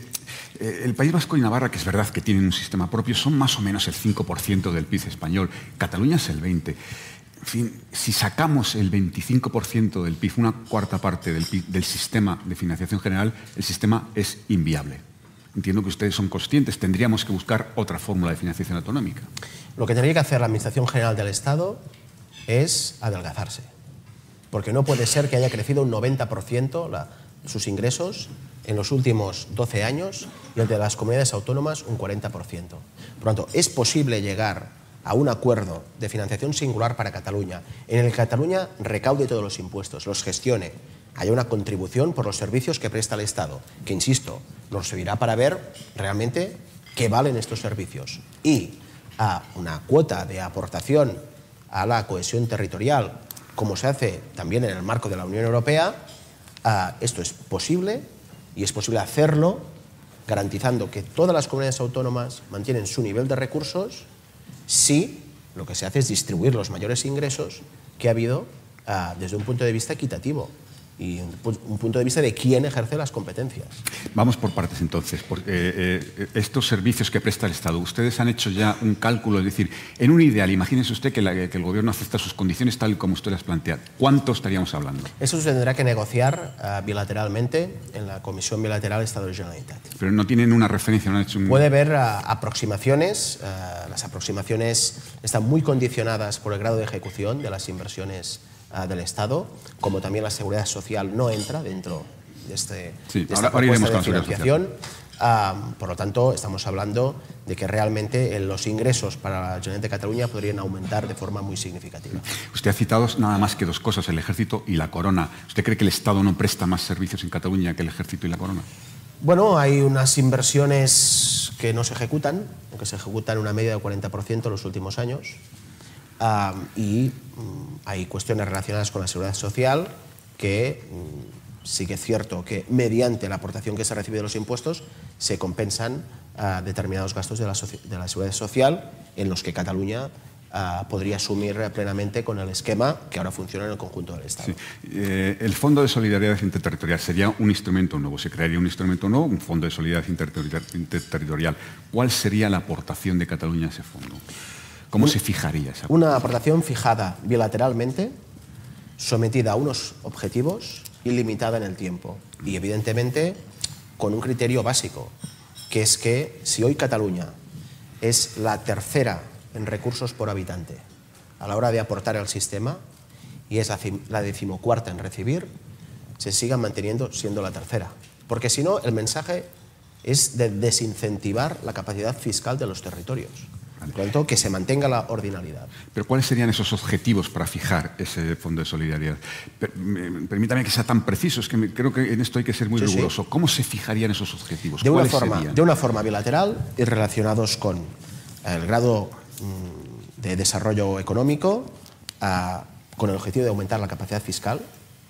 el País Vasco y Navarra, que es verdad que tienen un sistema propio, son más o menos el 5% del PIB español. Cataluña es el 20%. En fin, si sacamos el 25% del PIB, una cuarta parte del PIB del sistema de financiación general, el sistema es inviable. Entiendo que ustedes son conscientes, tendríamos que buscar otra fórmula de financiación autonómica. Lo que tendría que hacer la Administración General del Estado es adelgazarse, porque no puede ser que haya crecido un 90% sus ingresos en los últimos 12 años y el de las comunidades autónomas un 40%. Por lo tanto, es posible llegar a un acuerdo de financiación singular para Cataluña, en el que Cataluña recaude todos los impuestos, los gestione, haya una contribución por los servicios que presta el Estado, que, insisto, nos servirá para ver realmente qué valen estos servicios, y a una cuota de aportación a la cohesión territorial, como se hace también en el marco de la Unión Europea. Esto es posible y es posible hacerlo garantizando que todas las comunidades autónomas mantienen su nivel de recursos si lo que se hace es distribuir los mayores ingresos que ha habido desde un punto de vista equitativo y un punto de vista de quién ejerce las competencias. Vamos por partes entonces, porque estos servicios que presta el Estado, ustedes han hecho ya un cálculo, es decir, en un ideal, imagínese usted que el Gobierno acepta sus condiciones tal como usted las plantea, ¿cuánto estaríamos hablando? Eso se tendrá que negociar bilateralmente en la Comisión Bilateral Estado de Generalitat. Pero no tienen una referencia, no han hecho un... Puede haber aproximaciones, las aproximaciones están muy condicionadas por el grado de ejecución de las inversiones del Estado, como también la seguridad social no entra dentro de esta propuesta de financiación. Por lo tanto, estamos hablando de que realmente los ingresos para la Generalitat de Cataluña podrían aumentar de forma muy significativa. Usted ha citado nada más que dos cosas, el Ejército y la Corona. ¿Usted cree que el Estado no presta más servicios en Cataluña que el Ejército y la Corona? Bueno, hay unas inversiones que no se ejecutan, que se ejecutan una media del 40% en los últimos años. Y hay cuestiones relacionadas con la seguridad social que sí que es cierto que mediante la aportación que se recibe de los impuestos se compensan determinados gastos de la seguridad social en los que Cataluña podría asumir plenamente con el esquema que ahora funciona en el conjunto del Estado. Sí. El Fondo de Solidaridad Interterritorial sería un instrumento nuevo, se crearía un instrumento nuevo, un Fondo de Solidaridad Interterritorial. ¿Cuál sería la aportación de Cataluña a ese fondo? ¿Cómo se fijaría esa aportación? Una aportación fijada bilateralmente, sometida a unos objetivos y limitada en el tiempo. Y evidentemente con un criterio básico, que es que si hoy Cataluña es la tercera en recursos por habitante a la hora de aportar al sistema y es la 14ª en recibir, se siga manteniendo siendo la tercera. Porque si no, el mensaje es de desincentivar la capacidad fiscal de los territorios. Por lo tanto, que se mantenga la ordinalidad. Pero ¿cuáles serían esos objetivos para fijar ese Fondo de Solidaridad? Permítame que sea tan preciso, es que creo que en esto hay que ser muy riguroso. ¿Cómo se fijarían esos objetivos? De una forma bilateral y relacionados con el grado de desarrollo económico, con el objetivo de aumentar la capacidad fiscal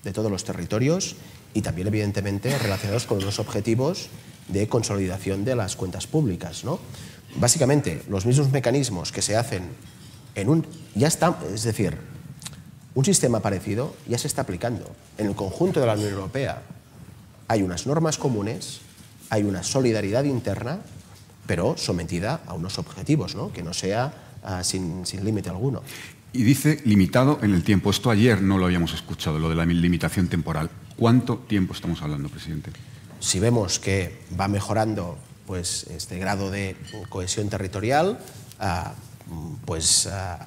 de todos los territorios y también, evidentemente, relacionados con los objetivos de consolidación de las cuentas públicas, ¿no? Básicamente, los mismos mecanismos que se hacen es decir, un sistema parecido ya se está aplicando. En el conjunto de la Unión Europea hay unas normas comunes, hay una solidaridad interna, pero sometida a unos objetivos, ¿no? Que no sea sin límite alguno. Y dice limitado en el tiempo. Esto ayer no lo habíamos escuchado, lo de la limitación temporal. ¿Cuánto tiempo estamos hablando, presidente? Si vemos que va mejorando pues este grado de cohesión territorial,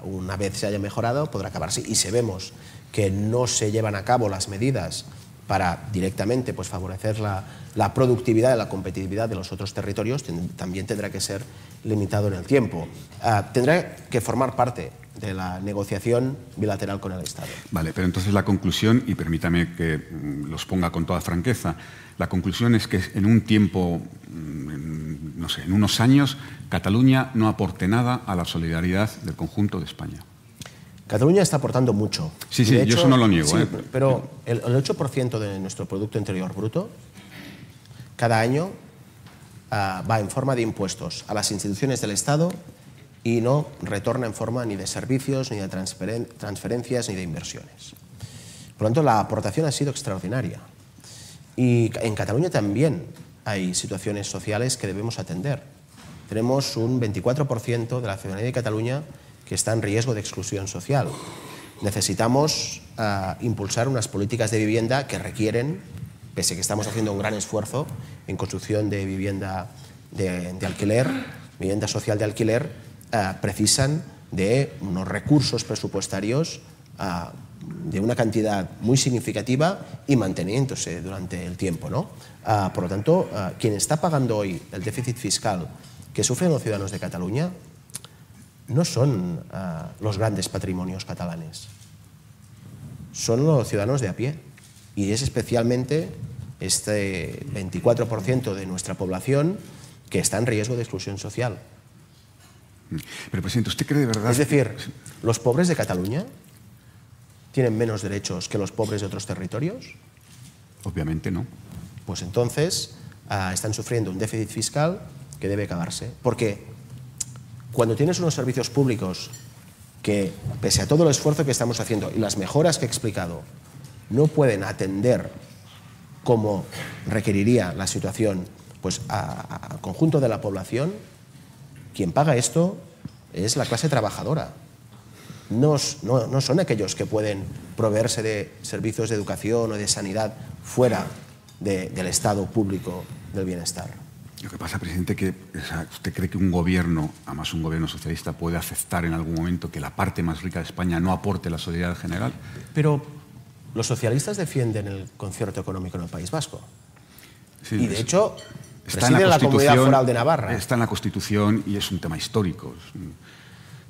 una vez se haya mejorado podrá acabarse. Y si vemos que no se llevan a cabo las medidas para directamente pues, favorecer la productividad y la competitividad de los otros territorios, también tendrá que ser limitado en el tiempo. Tendrá que formar parte de la negociación bilateral con el Estado. Vale, pero entonces la conclusión, y permítame que los ponga con toda franqueza, la conclusión es que en un tiempo, no sé, en unos años, Cataluña no aporte nada a la solidaridad del conjunto de España. Cataluña está aportando mucho. Sí, sí, yo eso no lo niego. Sí, pero el 8% de nuestro Producto Interior Bruto cada año va en forma de impuestos a las instituciones del Estado y no retorna en forma ni de servicios, ni de transferencias, ni de inversiones. Por lo tanto, la aportación ha sido extraordinaria. Y en Cataluña también hay situaciones sociales que debemos atender. Tenemos un 24% de la ciudadanía de Cataluña que está en riesgo de exclusión social. Necesitamos impulsar unas políticas de vivienda que requieren, pese a que estamos haciendo un gran esfuerzo en construcción de vivienda de alquiler, vivienda social de alquiler, precisan de unos recursos presupuestarios de una cantidad muy significativa y manteniéndose durante el tiempo, ¿no? Por lo tanto, quien está pagando hoy el déficit fiscal que sufren los ciudadanos de Cataluña no son los grandes patrimonios catalanes, son los ciudadanos de a pie, y es especialmente este 24% de nuestra población que está en riesgo de exclusión social. Pero, presidente, ¿usted cree de verdad? Es decir, ¿los pobres de Cataluña tienen menos derechos que los pobres de otros territorios? Obviamente no. Pues entonces están sufriendo un déficit fiscal que debe acabarse. Porque cuando tienes unos servicios públicos que, pese a todo el esfuerzo que estamos haciendo y las mejoras que he explicado, no pueden atender como requeriría la situación pues, al conjunto de la población, quien paga esto es la clase trabajadora. No son aquellos que pueden proveerse de servicios de educación o de sanidad fuera del Estado público del bienestar. Lo que pasa, presidente, que usted cree que un gobierno, además un gobierno socialista, puede aceptar en algún momento que la parte más rica de España no aporte la solidaridad general. Pero los socialistas defienden el concierto económico en el País Vasco. Sí, y de hecho, está en presiden la Comunidad Foral de Navarra. Está en la Constitución y es un tema histórico.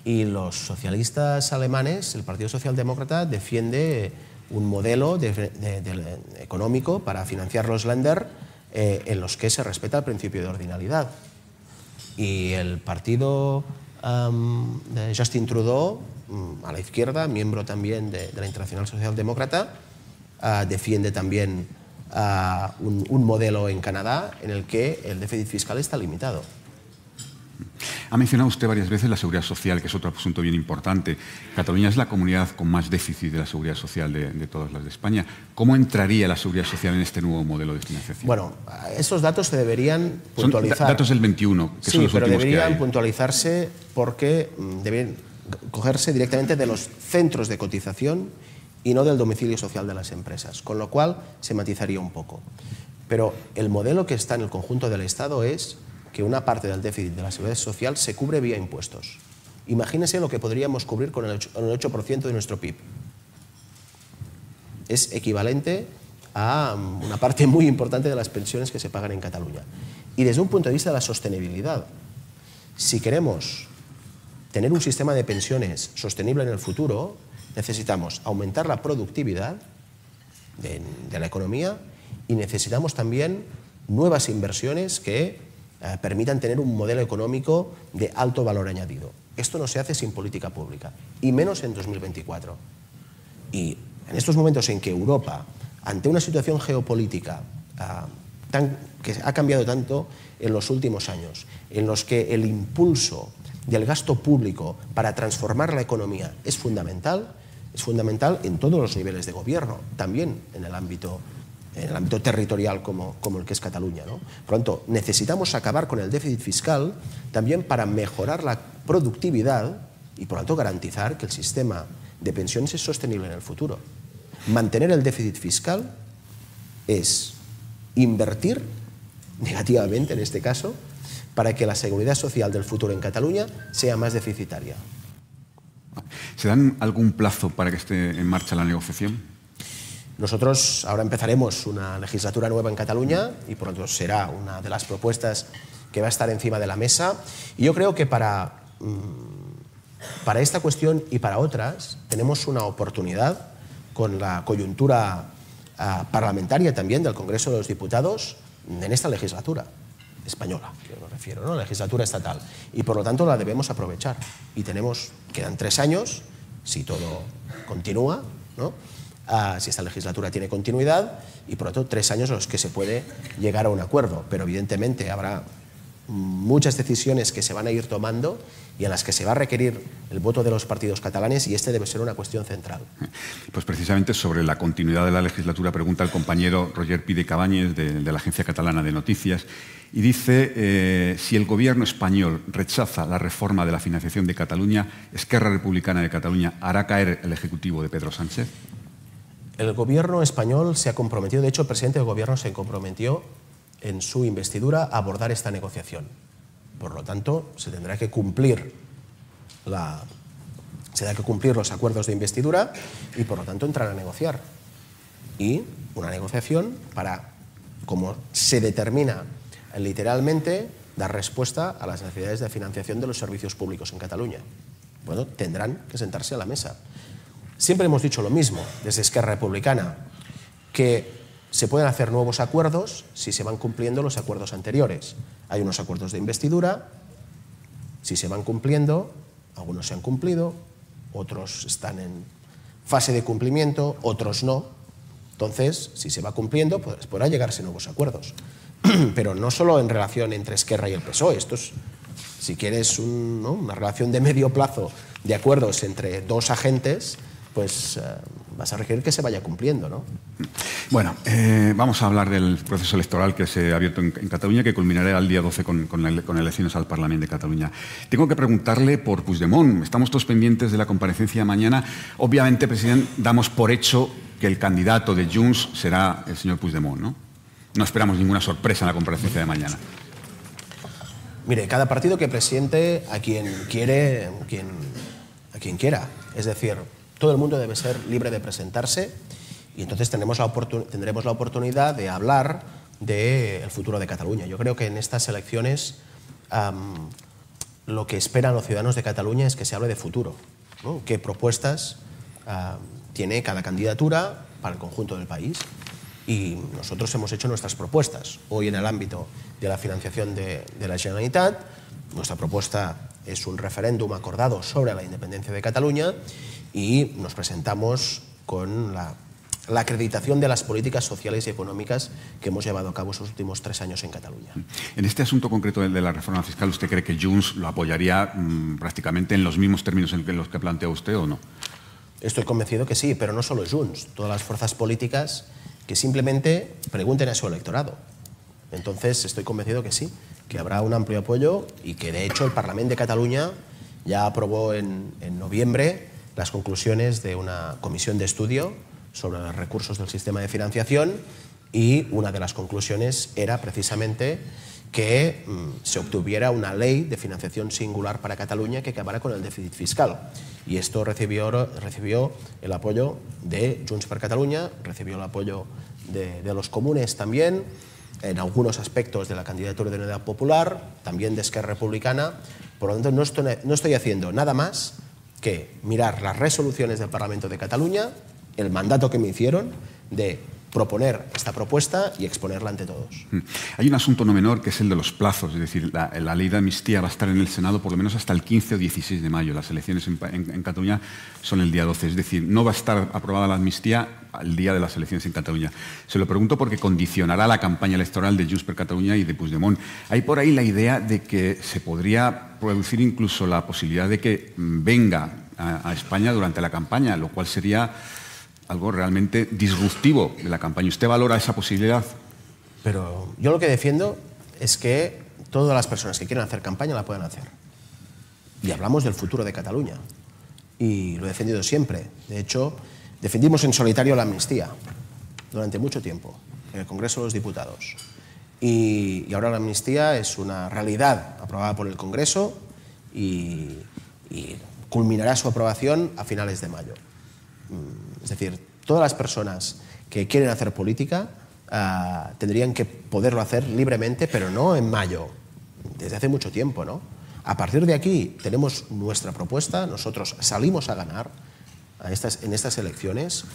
Y los socialistas alemanes, el Partido Socialdemócrata, defiende un modelo económico para financiar los Länder en los que se respeta el principio de ordinalidad. Y el partido de Justin Trudeau, a la izquierda, miembro también de la Internacional Socialdemócrata, defiende también un modelo en Canadá en el que el déficit fiscal está limitado. Ha mencionado usted varias veces la seguridad social, que es otro asunto bien importante. Cataluña es la comunidad con más déficit de la seguridad social de todas las de España. ¿Cómo entraría la seguridad social en este nuevo modelo de financiación? Bueno, esos datos se deberían puntualizar. Son datos del 21, que son los últimos que hay. Sí, pero deberían puntualizarse porque deben cogerse directamente de los centros de cotización y no del domicilio social de las empresas, con lo cual se matizaría un poco. Pero el modelo que está en el conjunto del Estado es que una parte del déficit de la seguridad social se cubre vía impuestos. Imagínense lo que podríamos cubrir con el 8% de nuestro PIB. Es equivalente a una parte muy importante de las pensiones que se pagan en Cataluña. Y desde un punto de vista de la sostenibilidad, si queremos tener un sistema de pensiones sostenible en el futuro, necesitamos aumentar la productividad de la economía y necesitamos también nuevas inversiones que permitan tener un modelo económico de alto valor añadido. Esto no se hace sin política pública, y menos en 2024. Y en estos momentos en que Europa, ante una situación geopolítica que ha cambiado tanto en los últimos años, en los que el impulso del gasto público para transformar la economía es fundamental en todos los niveles de gobierno, también en el ámbito territorial como el que es Cataluña, ¿no? Por lo tanto, necesitamos acabar con el déficit fiscal también para mejorar la productividad y, por lo tanto, garantizar que el sistema de pensiones es sostenible en el futuro. Mantener el déficit fiscal es invertir negativamente, en este caso, para que la seguridad social del futuro en Cataluña sea más deficitaria. ¿Se dan algún plazo para que esté en marcha la negociación? Nosotros ahora empezaremos una legislatura nueva en Cataluña y por lo tanto será una de las propuestas que va a estar encima de la mesa. Y yo creo que para esta cuestión y para otras tenemos una oportunidad con la coyuntura parlamentaria también del Congreso de los Diputados en esta legislatura española, que me refiero, ¿no? La legislatura estatal. Y por lo tanto la debemos aprovechar. Y quedan 3 años, si todo continúa, ¿no? Si esta legislatura tiene continuidad, y por lo tanto 3 años en los que se puede llegar a un acuerdo. Pero evidentemente habrá muchas decisiones que se van a ir tomando y en las que se va a requerir el voto de los partidos catalanes, y este debe ser una cuestión central. Pues precisamente sobre la continuidad de la legislatura pregunta el compañero Roger Pide Cabáñez de la Agencia Catalana de Noticias y dice si el gobierno español rechaza la reforma de la financiación de Cataluña, Esquerra Republicana de Cataluña hará caer el ejecutivo de Pedro Sánchez. El gobierno español se ha comprometido, de hecho el presidente del gobierno se comprometió en su investidura a abordar esta negociación. Por lo tanto, se tendrá que cumplir los acuerdos de investidura y por lo tanto entrar a negociar. Y una negociación para, como se determina literalmente, dar respuesta a las necesidades de financiación de los servicios públicos en Cataluña. Bueno, tendrán que sentarse a la mesa. Siempre hemos dicho lo mismo desde Esquerra Republicana, que se pueden hacer nuevos acuerdos si se van cumpliendo los acuerdos anteriores. Hay unos acuerdos de investidura, si se van cumpliendo, algunos se han cumplido, otros están en fase de cumplimiento, otros no. Entonces, si se va cumpliendo, pues podrá llegarse a nuevos acuerdos. Pero no solo en relación entre Esquerra y el PSOE, esto es, si quieres, una relación de medio plazo de acuerdos entre dos agentes, pues vas a requerir que se vaya cumpliendo, ¿no? Bueno, vamos a hablar del proceso electoral que se ha abierto en Cataluña, que culminará el día 12 con elecciones al Parlamento de Cataluña. Tengo que preguntarle por Puigdemont. Estamos todos pendientes de la comparecencia de mañana. Obviamente, presidente, damos por hecho que el candidato de Junts será el señor Puigdemont, ¿no? No esperamos ninguna sorpresa en la comparecencia de mañana. Mire, cada partido que presente a quien quiere, a quien quiera. Es decir, todo el mundo debe ser libre de presentarse y entonces tendremos la oportunidad de hablar del futuro de Cataluña. Yo creo que en estas elecciones lo que esperan los ciudadanos de Cataluña es que se hable de futuro, ¿no? ¿Qué propuestas tiene cada candidatura para el conjunto del país? Y nosotros hemos hecho nuestras propuestas. Hoy, en el ámbito de la financiación de la Generalitat, nuestra propuesta es un referéndum acordado sobre la independencia de Cataluña y nos presentamos con la acreditación de las políticas sociales y económicas que hemos llevado a cabo estos últimos 3 años en Cataluña. En este asunto concreto de la reforma fiscal, ¿usted cree que Junts lo apoyaría prácticamente en los mismos términos en los que plantea usted o no? Estoy convencido que sí, pero no solo Junts, todas las fuerzas políticas que simplemente pregunten a su electorado. Entonces estoy convencido que sí, que habrá un amplio apoyo y que de hecho el Parlamento de Cataluña ya aprobó en noviembre las conclusiones de una comisión de estudio sobre los recursos del sistema de financiación y una de las conclusiones era precisamente que se obtuviera una ley de financiación singular para Cataluña que acabara con el déficit fiscal. Y esto recibió el apoyo de Junts per Catalunya, recibió el apoyo de los comunes también, en algunos aspectos de la candidatura de Unidad Popular, también de Esquerra Republicana. Por lo tanto, no estoy haciendo nada más que mirar las resoluciones del Parlamento de Cataluña, el mandato que me hicieron de proponer esta propuesta y exponerla ante todos. Hay un asunto no menor que es el de los plazos, es decir, la ley de amnistía va a estar en el Senado por lo menos hasta el 15 o 16 de mayo. Las elecciones en Cataluña son el día 12, es decir, no va a estar aprobada la amnistía al día de las elecciones en Cataluña. Se lo pregunto porque condicionará la campaña electoral de Junts per Catalunya y de Puigdemont. Hay por ahí la idea de que se podría producir incluso la posibilidad de que venga a España durante la campaña, lo cual sería algo realmente disruptivo de la campaña. ¿Usted valora esa posibilidad? Pero yo lo que defiendo es que todas las personas que quieran hacer campaña la puedan hacer. Y hablamos del futuro de Cataluña. Y lo he defendido siempre. De hecho, defendimos en solitario la amnistía durante mucho tiempo en el Congreso de los Diputados. Y ahora la amnistía es una realidad aprobada por el Congreso y culminará su aprobación a finales de mayo. Es decir, todas las personas que quieren hacer política tendrían que poderlo hacer libremente, pero no en mayo, desde hace mucho tiempo, ¿no? A partir de aquí tenemos nuestra propuesta, nosotros salimos a ganar en estas elecciones.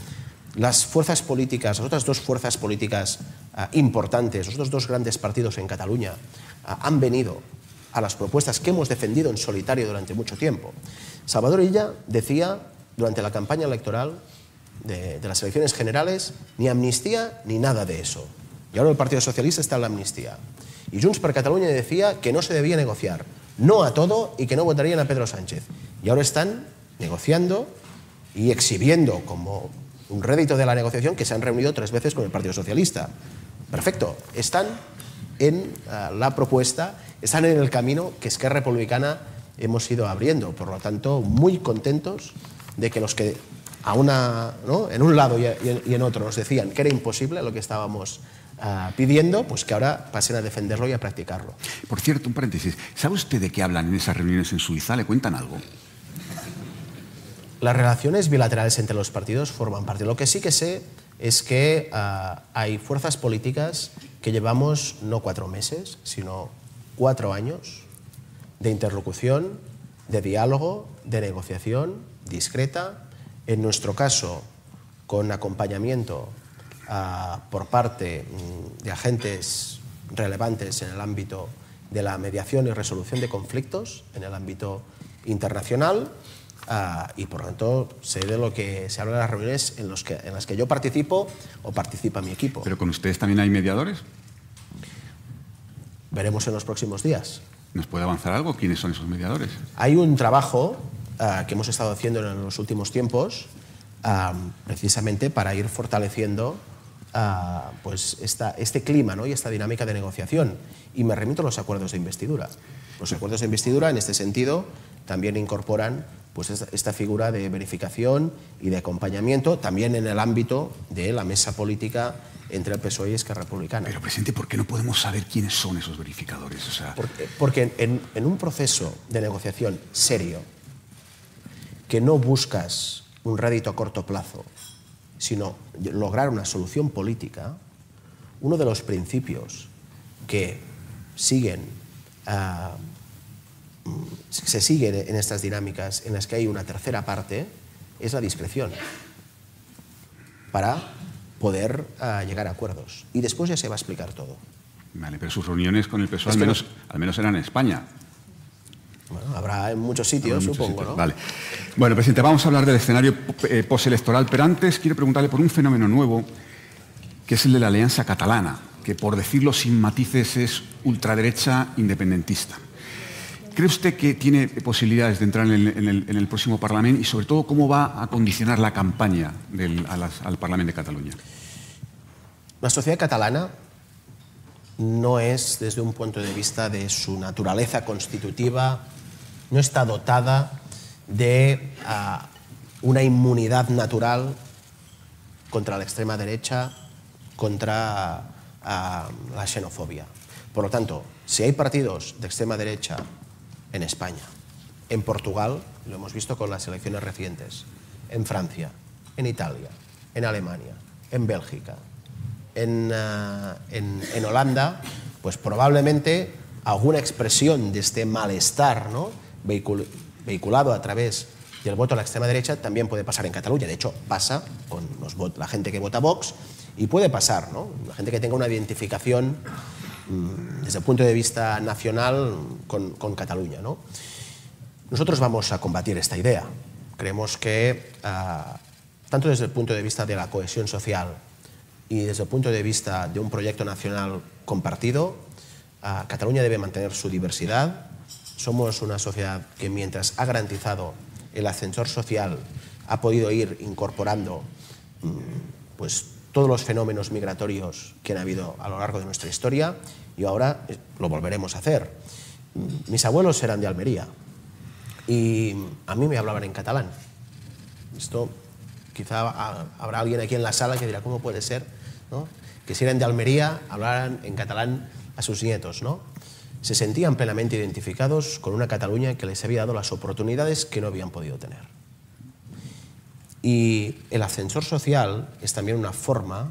Las fuerzas políticas, las otras dos fuerzas políticas importantes, los otros dos grandes partidos en Cataluña han venido a las propuestas que hemos defendido en solitario durante mucho tiempo. Salvador Illa decía durante la campaña electoral de las elecciones generales, ni amnistía ni nada de eso. Y ahora el Partido Socialista está en la amnistía. Y Junts per Catalunya decía que no se debía negociar, no a todo y que no votarían a Pedro Sánchez. Y ahora están negociando y exhibiendo como un rédito de la negociación que se han reunido 3 veces con el Partido Socialista. Perfecto, están en la propuesta, están en el camino que Esquerra Republicana hemos ido abriendo. Por lo tanto, muy contentos de que los que en un lado y en otro nos decían que era imposible lo que estábamos pidiendo, pues que ahora pasen a defenderlo y a practicarlo. Por cierto, un paréntesis, ¿sabe usted de qué hablan en esas reuniones en Suiza? ¿Le cuentan algo? Las relaciones bilaterales entre los partidos forman parte. Lo que sí que sé es que hay fuerzas políticas que llevamos no 4 meses, sino 4 años de interlocución, de diálogo, de negociación discreta, en nuestro caso con acompañamiento por parte de agentes relevantes en el ámbito de la mediación y resolución de conflictos, en el ámbito internacional, y por lo tanto sé de lo que se habla en las reuniones en las que yo participo o participa mi equipo. ¿Pero con ustedes también hay mediadores? Veremos en los próximos días. ¿Nos puede avanzar algo? ¿Quiénes son esos mediadores? Hay un trabajo que hemos estado haciendo en los últimos tiempos, precisamente para ir fortaleciendo pues este clima, ¿no? Y esta dinámica de negociación. Y me remito a los acuerdos de investidura. Los acuerdos de investidura, en este sentido, también incorporan pues esta figura de verificación y de acompañamiento, también en el ámbito de la mesa política entre el PSOE y Esquerra Republicana. Pero, presidente, ¿por qué no podemos saber quiénes son esos verificadores? O sea... Porque en un proceso de negociación serio, que no buscas un rédito a corto plazo, sino lograr una solución política, uno de los principios que se siguen en estas dinámicas en las que hay una tercera parte es la discreción, para poder llegar a acuerdos. Y después ya se va a explicar todo. Vale, pero sus reuniones con el PSOE al menos eran en España. Bueno, habrá en muchos sitios, supongo, ¿no? Vale. Bueno, presidente, vamos a hablar del escenario postelectoral, pero antes quiero preguntarle por un fenómeno nuevo, que es el de la Alianza Catalana, que por decirlo sin matices es ultraderecha independentista. ¿Cree usted que tiene posibilidades de entrar en el próximo Parlamento y, sobre todo, cómo va a condicionar la campaña al Parlamento de Cataluña? La sociedad catalana no es, desde un punto de vista de su naturaleza constitutiva, no está dotada de una inmunidad natural contra la extrema derecha, contra la xenofobia. Por lo tanto, si hay partidos de extrema derecha en España, en Portugal, lo hemos visto con las elecciones recientes, en Francia, en Italia, en Alemania, en Bélgica, en Holanda, pues probablemente alguna expresión de este malestar, ¿no?, vehiculado a través del voto a la extrema derecha también puede pasar en Cataluña. De hecho, pasa con la gente que vota Vox y puede pasar, ¿no?, la gente que tenga una identificación desde el punto de vista nacional con Cataluña, ¿no? Nosotros vamos a combatir esta idea. Creemos que, tanto desde el punto de vista de la cohesión social y desde el punto de vista de un proyecto nacional compartido, Cataluña debe mantener su diversidad. Somos una sociedad que, mientras ha garantizado el ascensor social, ha podido ir incorporando pues todos los fenómenos migratorios que han habido a lo largo de nuestra historia, y ahora lo volveremos a hacer. Mis abuelos eran de Almería y a mí me hablaban en catalán. Esto quizá habrá alguien aquí en la sala que dirá, ¿cómo puede ser, ¿no?, que si eran de Almería hablaran en catalán a sus nietos, ¿no? Se sentían plenamente identificados con una Cataluña que les había dado las oportunidades que no habían podido tener. Y el ascensor social es también una forma,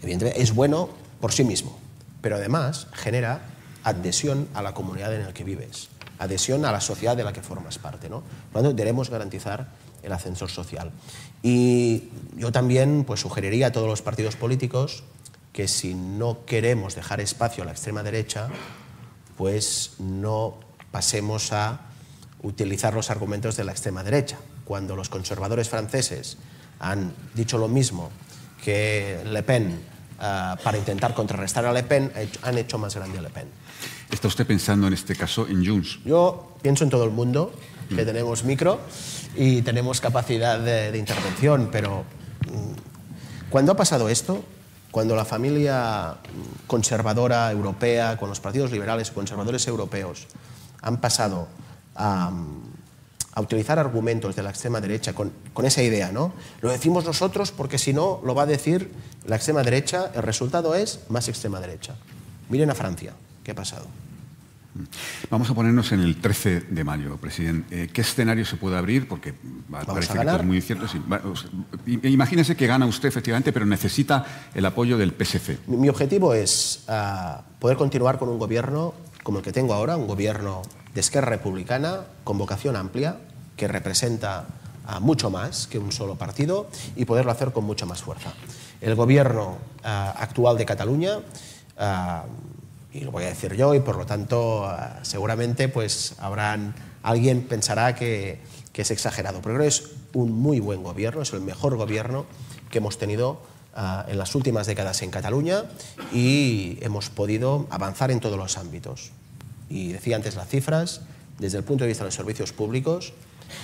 evidentemente es bueno por sí mismo, pero además genera adhesión a la comunidad en la que vives, adhesión a la sociedad de la que formas parte, ¿no? Por lo tanto, debemos garantizar el ascensor social. Y yo también pues sugeriría a todos los partidos políticos que, si no queremos dejar espacio a la extrema derecha, pues no pasemos a utilizar los argumentos de la extrema derecha. Cuando los conservadores franceses han dicho lo mismo que Le Pen para intentar contrarrestar a Le Pen, han hecho más grande a Le Pen. ¿Está usted pensando en este caso en Junts? Yo pienso en todo el mundo, que tenemos micro y tenemos capacidad de intervención, pero cuando ha pasado esto, cuando la familia conservadora europea, con los partidos liberales y conservadores europeos, han pasado a utilizar argumentos de la extrema derecha con esa idea, ¿no? Lo decimos nosotros porque si no lo va a decir la extrema derecha, el resultado es más extrema derecha. Miren a Francia, ¿qué ha pasado? Vamos a ponernos en el 13 de mayo, presidente. ¿Qué escenario se puede abrir? Porque parece que es muy cierto. Sí. Imagínese que gana usted, efectivamente, pero necesita el apoyo del PSC. Mi objetivo es poder continuar con un gobierno como el que tengo ahora, un gobierno de Esquerra Republicana, con vocación amplia, que representa a mucho más que un solo partido, y poderlo hacer con mucha más fuerza. El gobierno actual de Cataluña, y lo voy a decir yo, y por lo tanto seguramente pues alguien pensará que es exagerado, pero creo que es un muy buen gobierno, es el mejor gobierno que hemos tenido en las últimas décadas en Cataluña, y hemos podido avanzar en todos los ámbitos. Y decía antes las cifras: desde el punto de vista de los servicios públicos,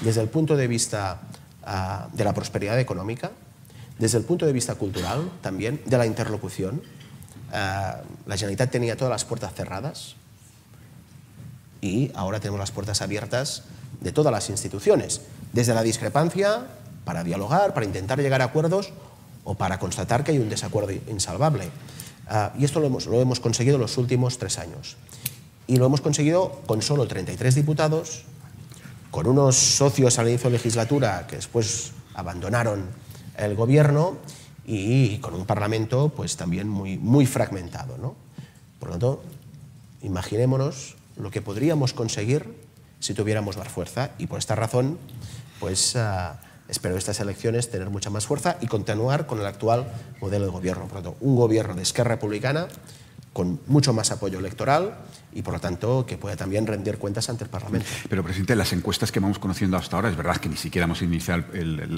desde el punto de vista de la prosperidad económica, desde el punto de vista cultural también, de la interlocución. La Generalitat tenía todas las puertas cerradas y ahora tenemos las puertas abiertas de todas las instituciones, desde la discrepancia para dialogar, para intentar llegar a acuerdos o para constatar que hay un desacuerdo insalvable. Y esto lo hemos conseguido en los últimos 3 años. Y lo hemos conseguido con solo 33 diputados, con unos socios al inicio de legislatura que después abandonaron el gobierno y con un Parlamento pues también muy fragmentado, ¿no? Por lo tanto, imaginémonos lo que podríamos conseguir si tuviéramos más fuerza, y por esta razón pues espero estas elecciones tener mucha más fuerza y continuar con el actual modelo de gobierno. Por lo tanto, un gobierno de Esquerra Republicana con mucho más apoyo electoral y, por lo tanto, que pueda también rendir cuentas ante el Parlamento. Pero, presidente, las encuestas que vamos conociendo hasta ahora, es verdad que ni siquiera hemos iniciado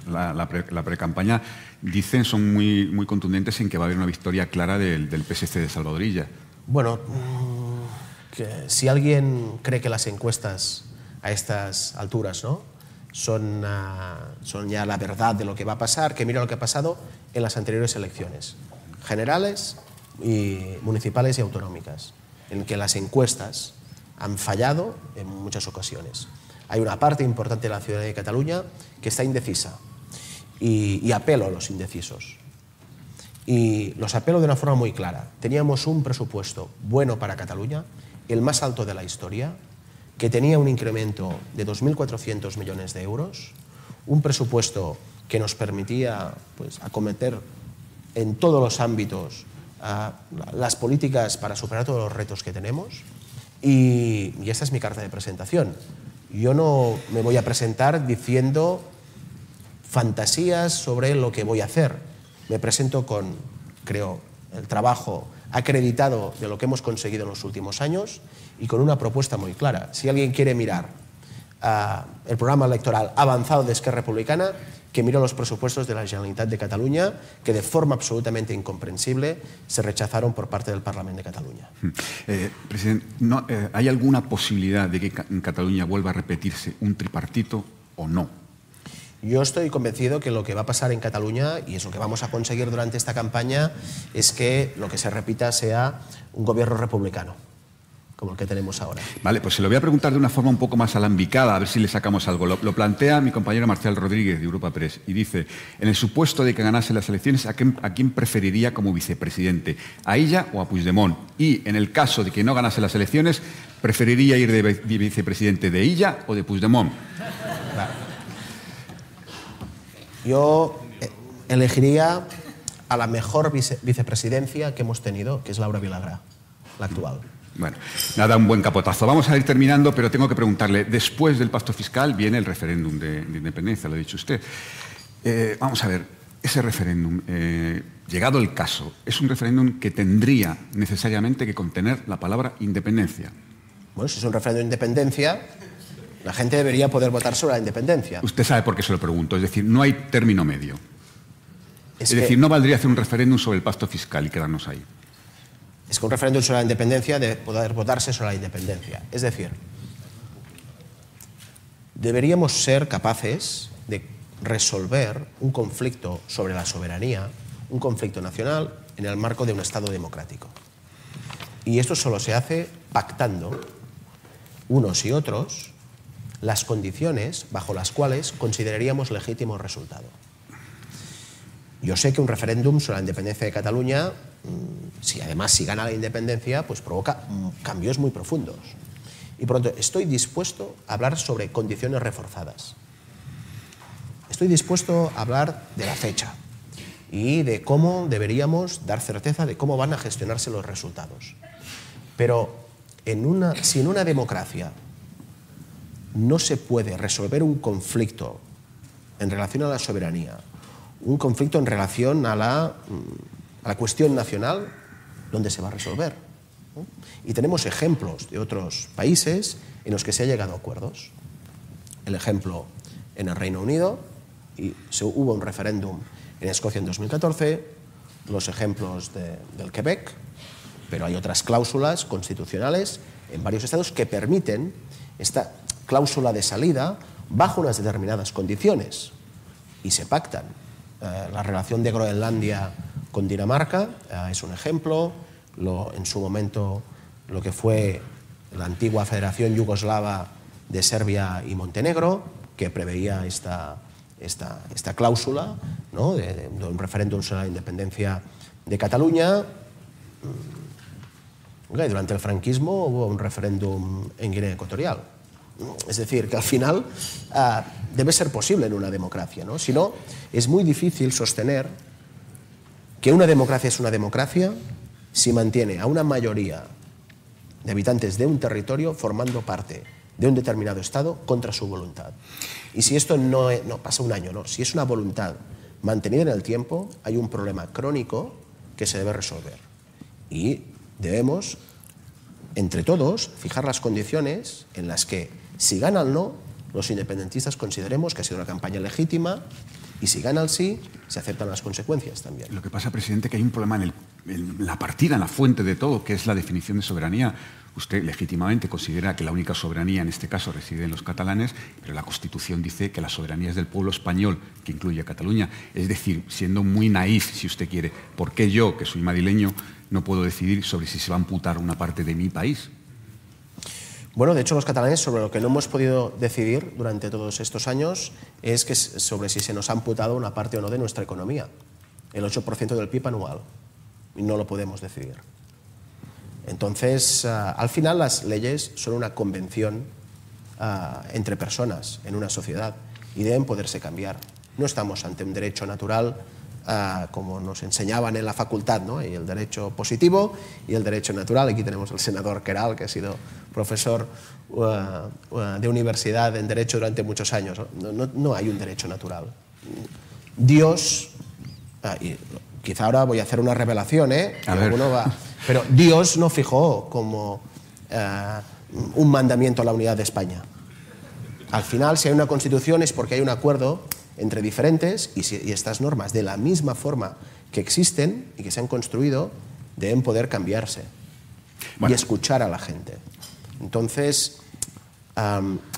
la pre-campaña, dicen, son muy contundentes en que va a haber una victoria clara del PSC de Salvador Illa. Bueno, que si alguien cree que las encuestas a estas alturas, ¿no?, son ya la verdad de lo que va a pasar, que mire lo que ha pasado en las anteriores elecciones generales y municipales y autonómicas, en que las encuestas han fallado en muchas ocasiones. Hay una parte importante de la ciudadanía de Cataluña que está indecisa y apelo a los indecisos. Y los apelo de una forma muy clara. Teníamos un presupuesto bueno para Cataluña, el más alto de la historia, que tenía un incremento de 2.400 millones de euros, un presupuesto que nos permitía pues, acometer en todos los ámbitos las políticas para superar todos los retos que tenemos, y esta es mi carta de presentación. Yo no me voy a presentar diciendo fantasías sobre lo que voy a hacer. Me presento con, creo, el trabajo acreditado de lo que hemos conseguido en los últimos años y con una propuesta muy clara. Si alguien quiere mirar el programa electoral avanzado de Esquerra Republicana, que mire los presupuestos de la Generalitat de Cataluña, que de forma absolutamente incomprensible se rechazaron por parte del Parlamento de Cataluña. Presidente, ¿hay alguna posibilidad de que en Cataluña vuelva a repetirse un tripartito o no? Yo estoy convencido que lo que va a pasar en Cataluña, y es lo que vamos a conseguir durante esta campaña, es que lo que se repita sea un gobierno republicano, como el que tenemos ahora. Vale, pues se lo voy a preguntar de una forma un poco más alambicada, a ver si le sacamos algo. Lo plantea mi compañero Marcial Rodríguez, de Europa Press, y dice, en el supuesto de que ganase las elecciones, ¿a quién preferiría como vicepresidente? ¿A Illa o a Puigdemont? Y en el caso de que no ganase las elecciones, ¿preferiría ir de vicepresidente de Illa o de Puigdemont? Claro. Yo elegiría a la mejor vicepresidencia que hemos tenido, que es Laura Vilagrà, la actual. Bueno, nada, un buen capotazo. Vamos a ir terminando, pero tengo que preguntarle, después del pacto fiscal viene el referéndum de independencia, lo ha dicho usted. Vamos a ver, ese referéndum, llegado el caso, es un referéndum que tendría necesariamente que contener la palabra independencia. Bueno, si es un referéndum de independencia, la gente debería poder votar sobre la independencia. Usted sabe por qué se lo pregunto, es decir, no hay término medio. Es decir, no valdría hacer un referéndum sobre el pacto fiscal y quedarnos ahí. Es que un referéndum sobre la independencia debe poder votarse sobre la independencia. Es decir, deberíamos ser capaces de resolver un conflicto sobre la soberanía, un conflicto nacional, en el marco de un Estado democrático. Y esto solo se hace pactando, unos y otros, las condiciones bajo las cuales consideraríamos legítimo el resultado. Yo sé que un referéndum sobre la independencia de Cataluña, si gana la independencia, pues provoca cambios muy profundos. Y por lo tanto, estoy dispuesto a hablar sobre condiciones reforzadas. Estoy dispuesto a hablar de la fecha y de cómo deberíamos dar certeza de cómo van a gestionarse los resultados. Pero si en una democracia no se puede resolver un conflicto en relación a la soberanía, un conflicto en relación a la cuestión nacional, ¿dónde se va a resolver? ¿No? Y tenemos ejemplos de otros países en los que se ha llegado a acuerdos. El ejemplo en el Reino Unido, y hubo un referéndum en Escocia en 2014, los ejemplos del Quebec, pero hay otras cláusulas constitucionales en varios estados que permiten cláusula de salida bajo unas determinadas condiciones y se pactan. La relación de Groenlandia con Dinamarca es un ejemplo, en su momento lo que fue la antigua Federación Yugoslava de Serbia y Montenegro, que preveía esta cláusula, ¿no?, de un referéndum sobre la independencia de Cataluña. Durante el franquismo hubo un referéndum en Guinea Ecuatorial. Es decir, que al final debe ser posible en una democracia, ¿no? Si no, es muy difícil sostener que una democracia es una democracia si mantiene a una mayoría de habitantes de un territorio formando parte de un determinado Estado contra su voluntad. Y si esto no pasa un año, no, si es una voluntad mantenida en el tiempo, hay un problema crónico que se debe resolver. Y debemos, entre todos, fijar las condiciones en las que, si gana el no, los independentistas consideremos que ha sido una campaña legítima, y si gana el sí, se aceptan las consecuencias también. Lo que pasa, presidente, que hay un problema en la partida, en la fuente de todo, que es la definición de soberanía. Usted legítimamente considera que la única soberanía en este caso reside en los catalanes, pero la Constitución dice que la soberanía es del pueblo español, que incluye a Cataluña. Es decir, siendo muy naif, si usted quiere, ¿por qué yo, que soy madrileño, no puedo decidir sobre si se va a amputar una parte de mi país? Bueno, de hecho, los catalanes, sobre lo que no hemos podido decidir durante todos estos años es que sobre si se nos ha amputado una parte o no de nuestra economía, el 8% del PIB anual, y no lo podemos decidir. Entonces, al final las leyes son una convención entre personas en una sociedad y deben poderse cambiar. No estamos ante un derecho natural como nos enseñaban en la facultad, ¿no? Y el derecho positivo y el derecho natural. Aquí tenemos al senador Queralt, que ha sido profesor de universidad en Derecho durante muchos años. No hay un derecho natural. Dios, y quizá ahora voy a hacer una revelación, pero Dios no fijó como un mandamiento a la unidad de España. Al final, si hay una constitución es porque hay un acuerdo entre diferentes y estas normas, de la misma forma que existen y que se han construido, deben poder cambiarse y escuchar a la gente. Entonces,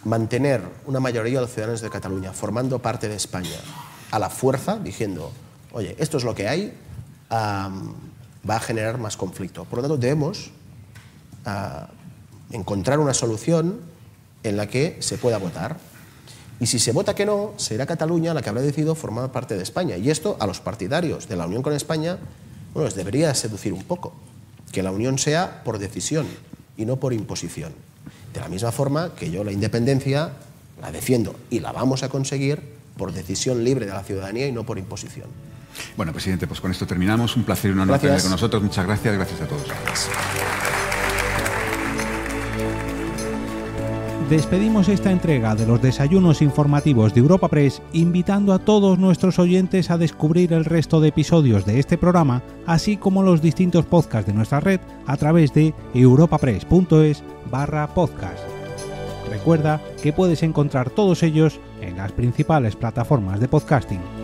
mantener una mayoría de los ciudadanos de Cataluña formando parte de España a la fuerza, diciendo, oye, esto es lo que hay, va a generar más conflicto. Por lo tanto, debemos encontrar una solución en la que se pueda votar. Y si se vota que no, será Cataluña la que habrá decidido formar parte de España. Y esto a los partidarios de la unión con España, bueno, les debería seducir un poco. Que la unión sea por decisión y no por imposición. De la misma forma que yo la independencia la defiendo y la vamos a conseguir por decisión libre de la ciudadanía y no por imposición. Bueno, presidente, pues con esto terminamos. Un placer y un honor tener con nosotros. Muchas gracias. Gracias a todos. Gracias. Despedimos esta entrega de los desayunos informativos de Europa Press, invitando a todos nuestros oyentes a descubrir el resto de episodios de este programa, así como los distintos podcasts de nuestra red a través de europapress.es/podcast. Recuerda que puedes encontrar todos ellos en las principales plataformas de podcasting.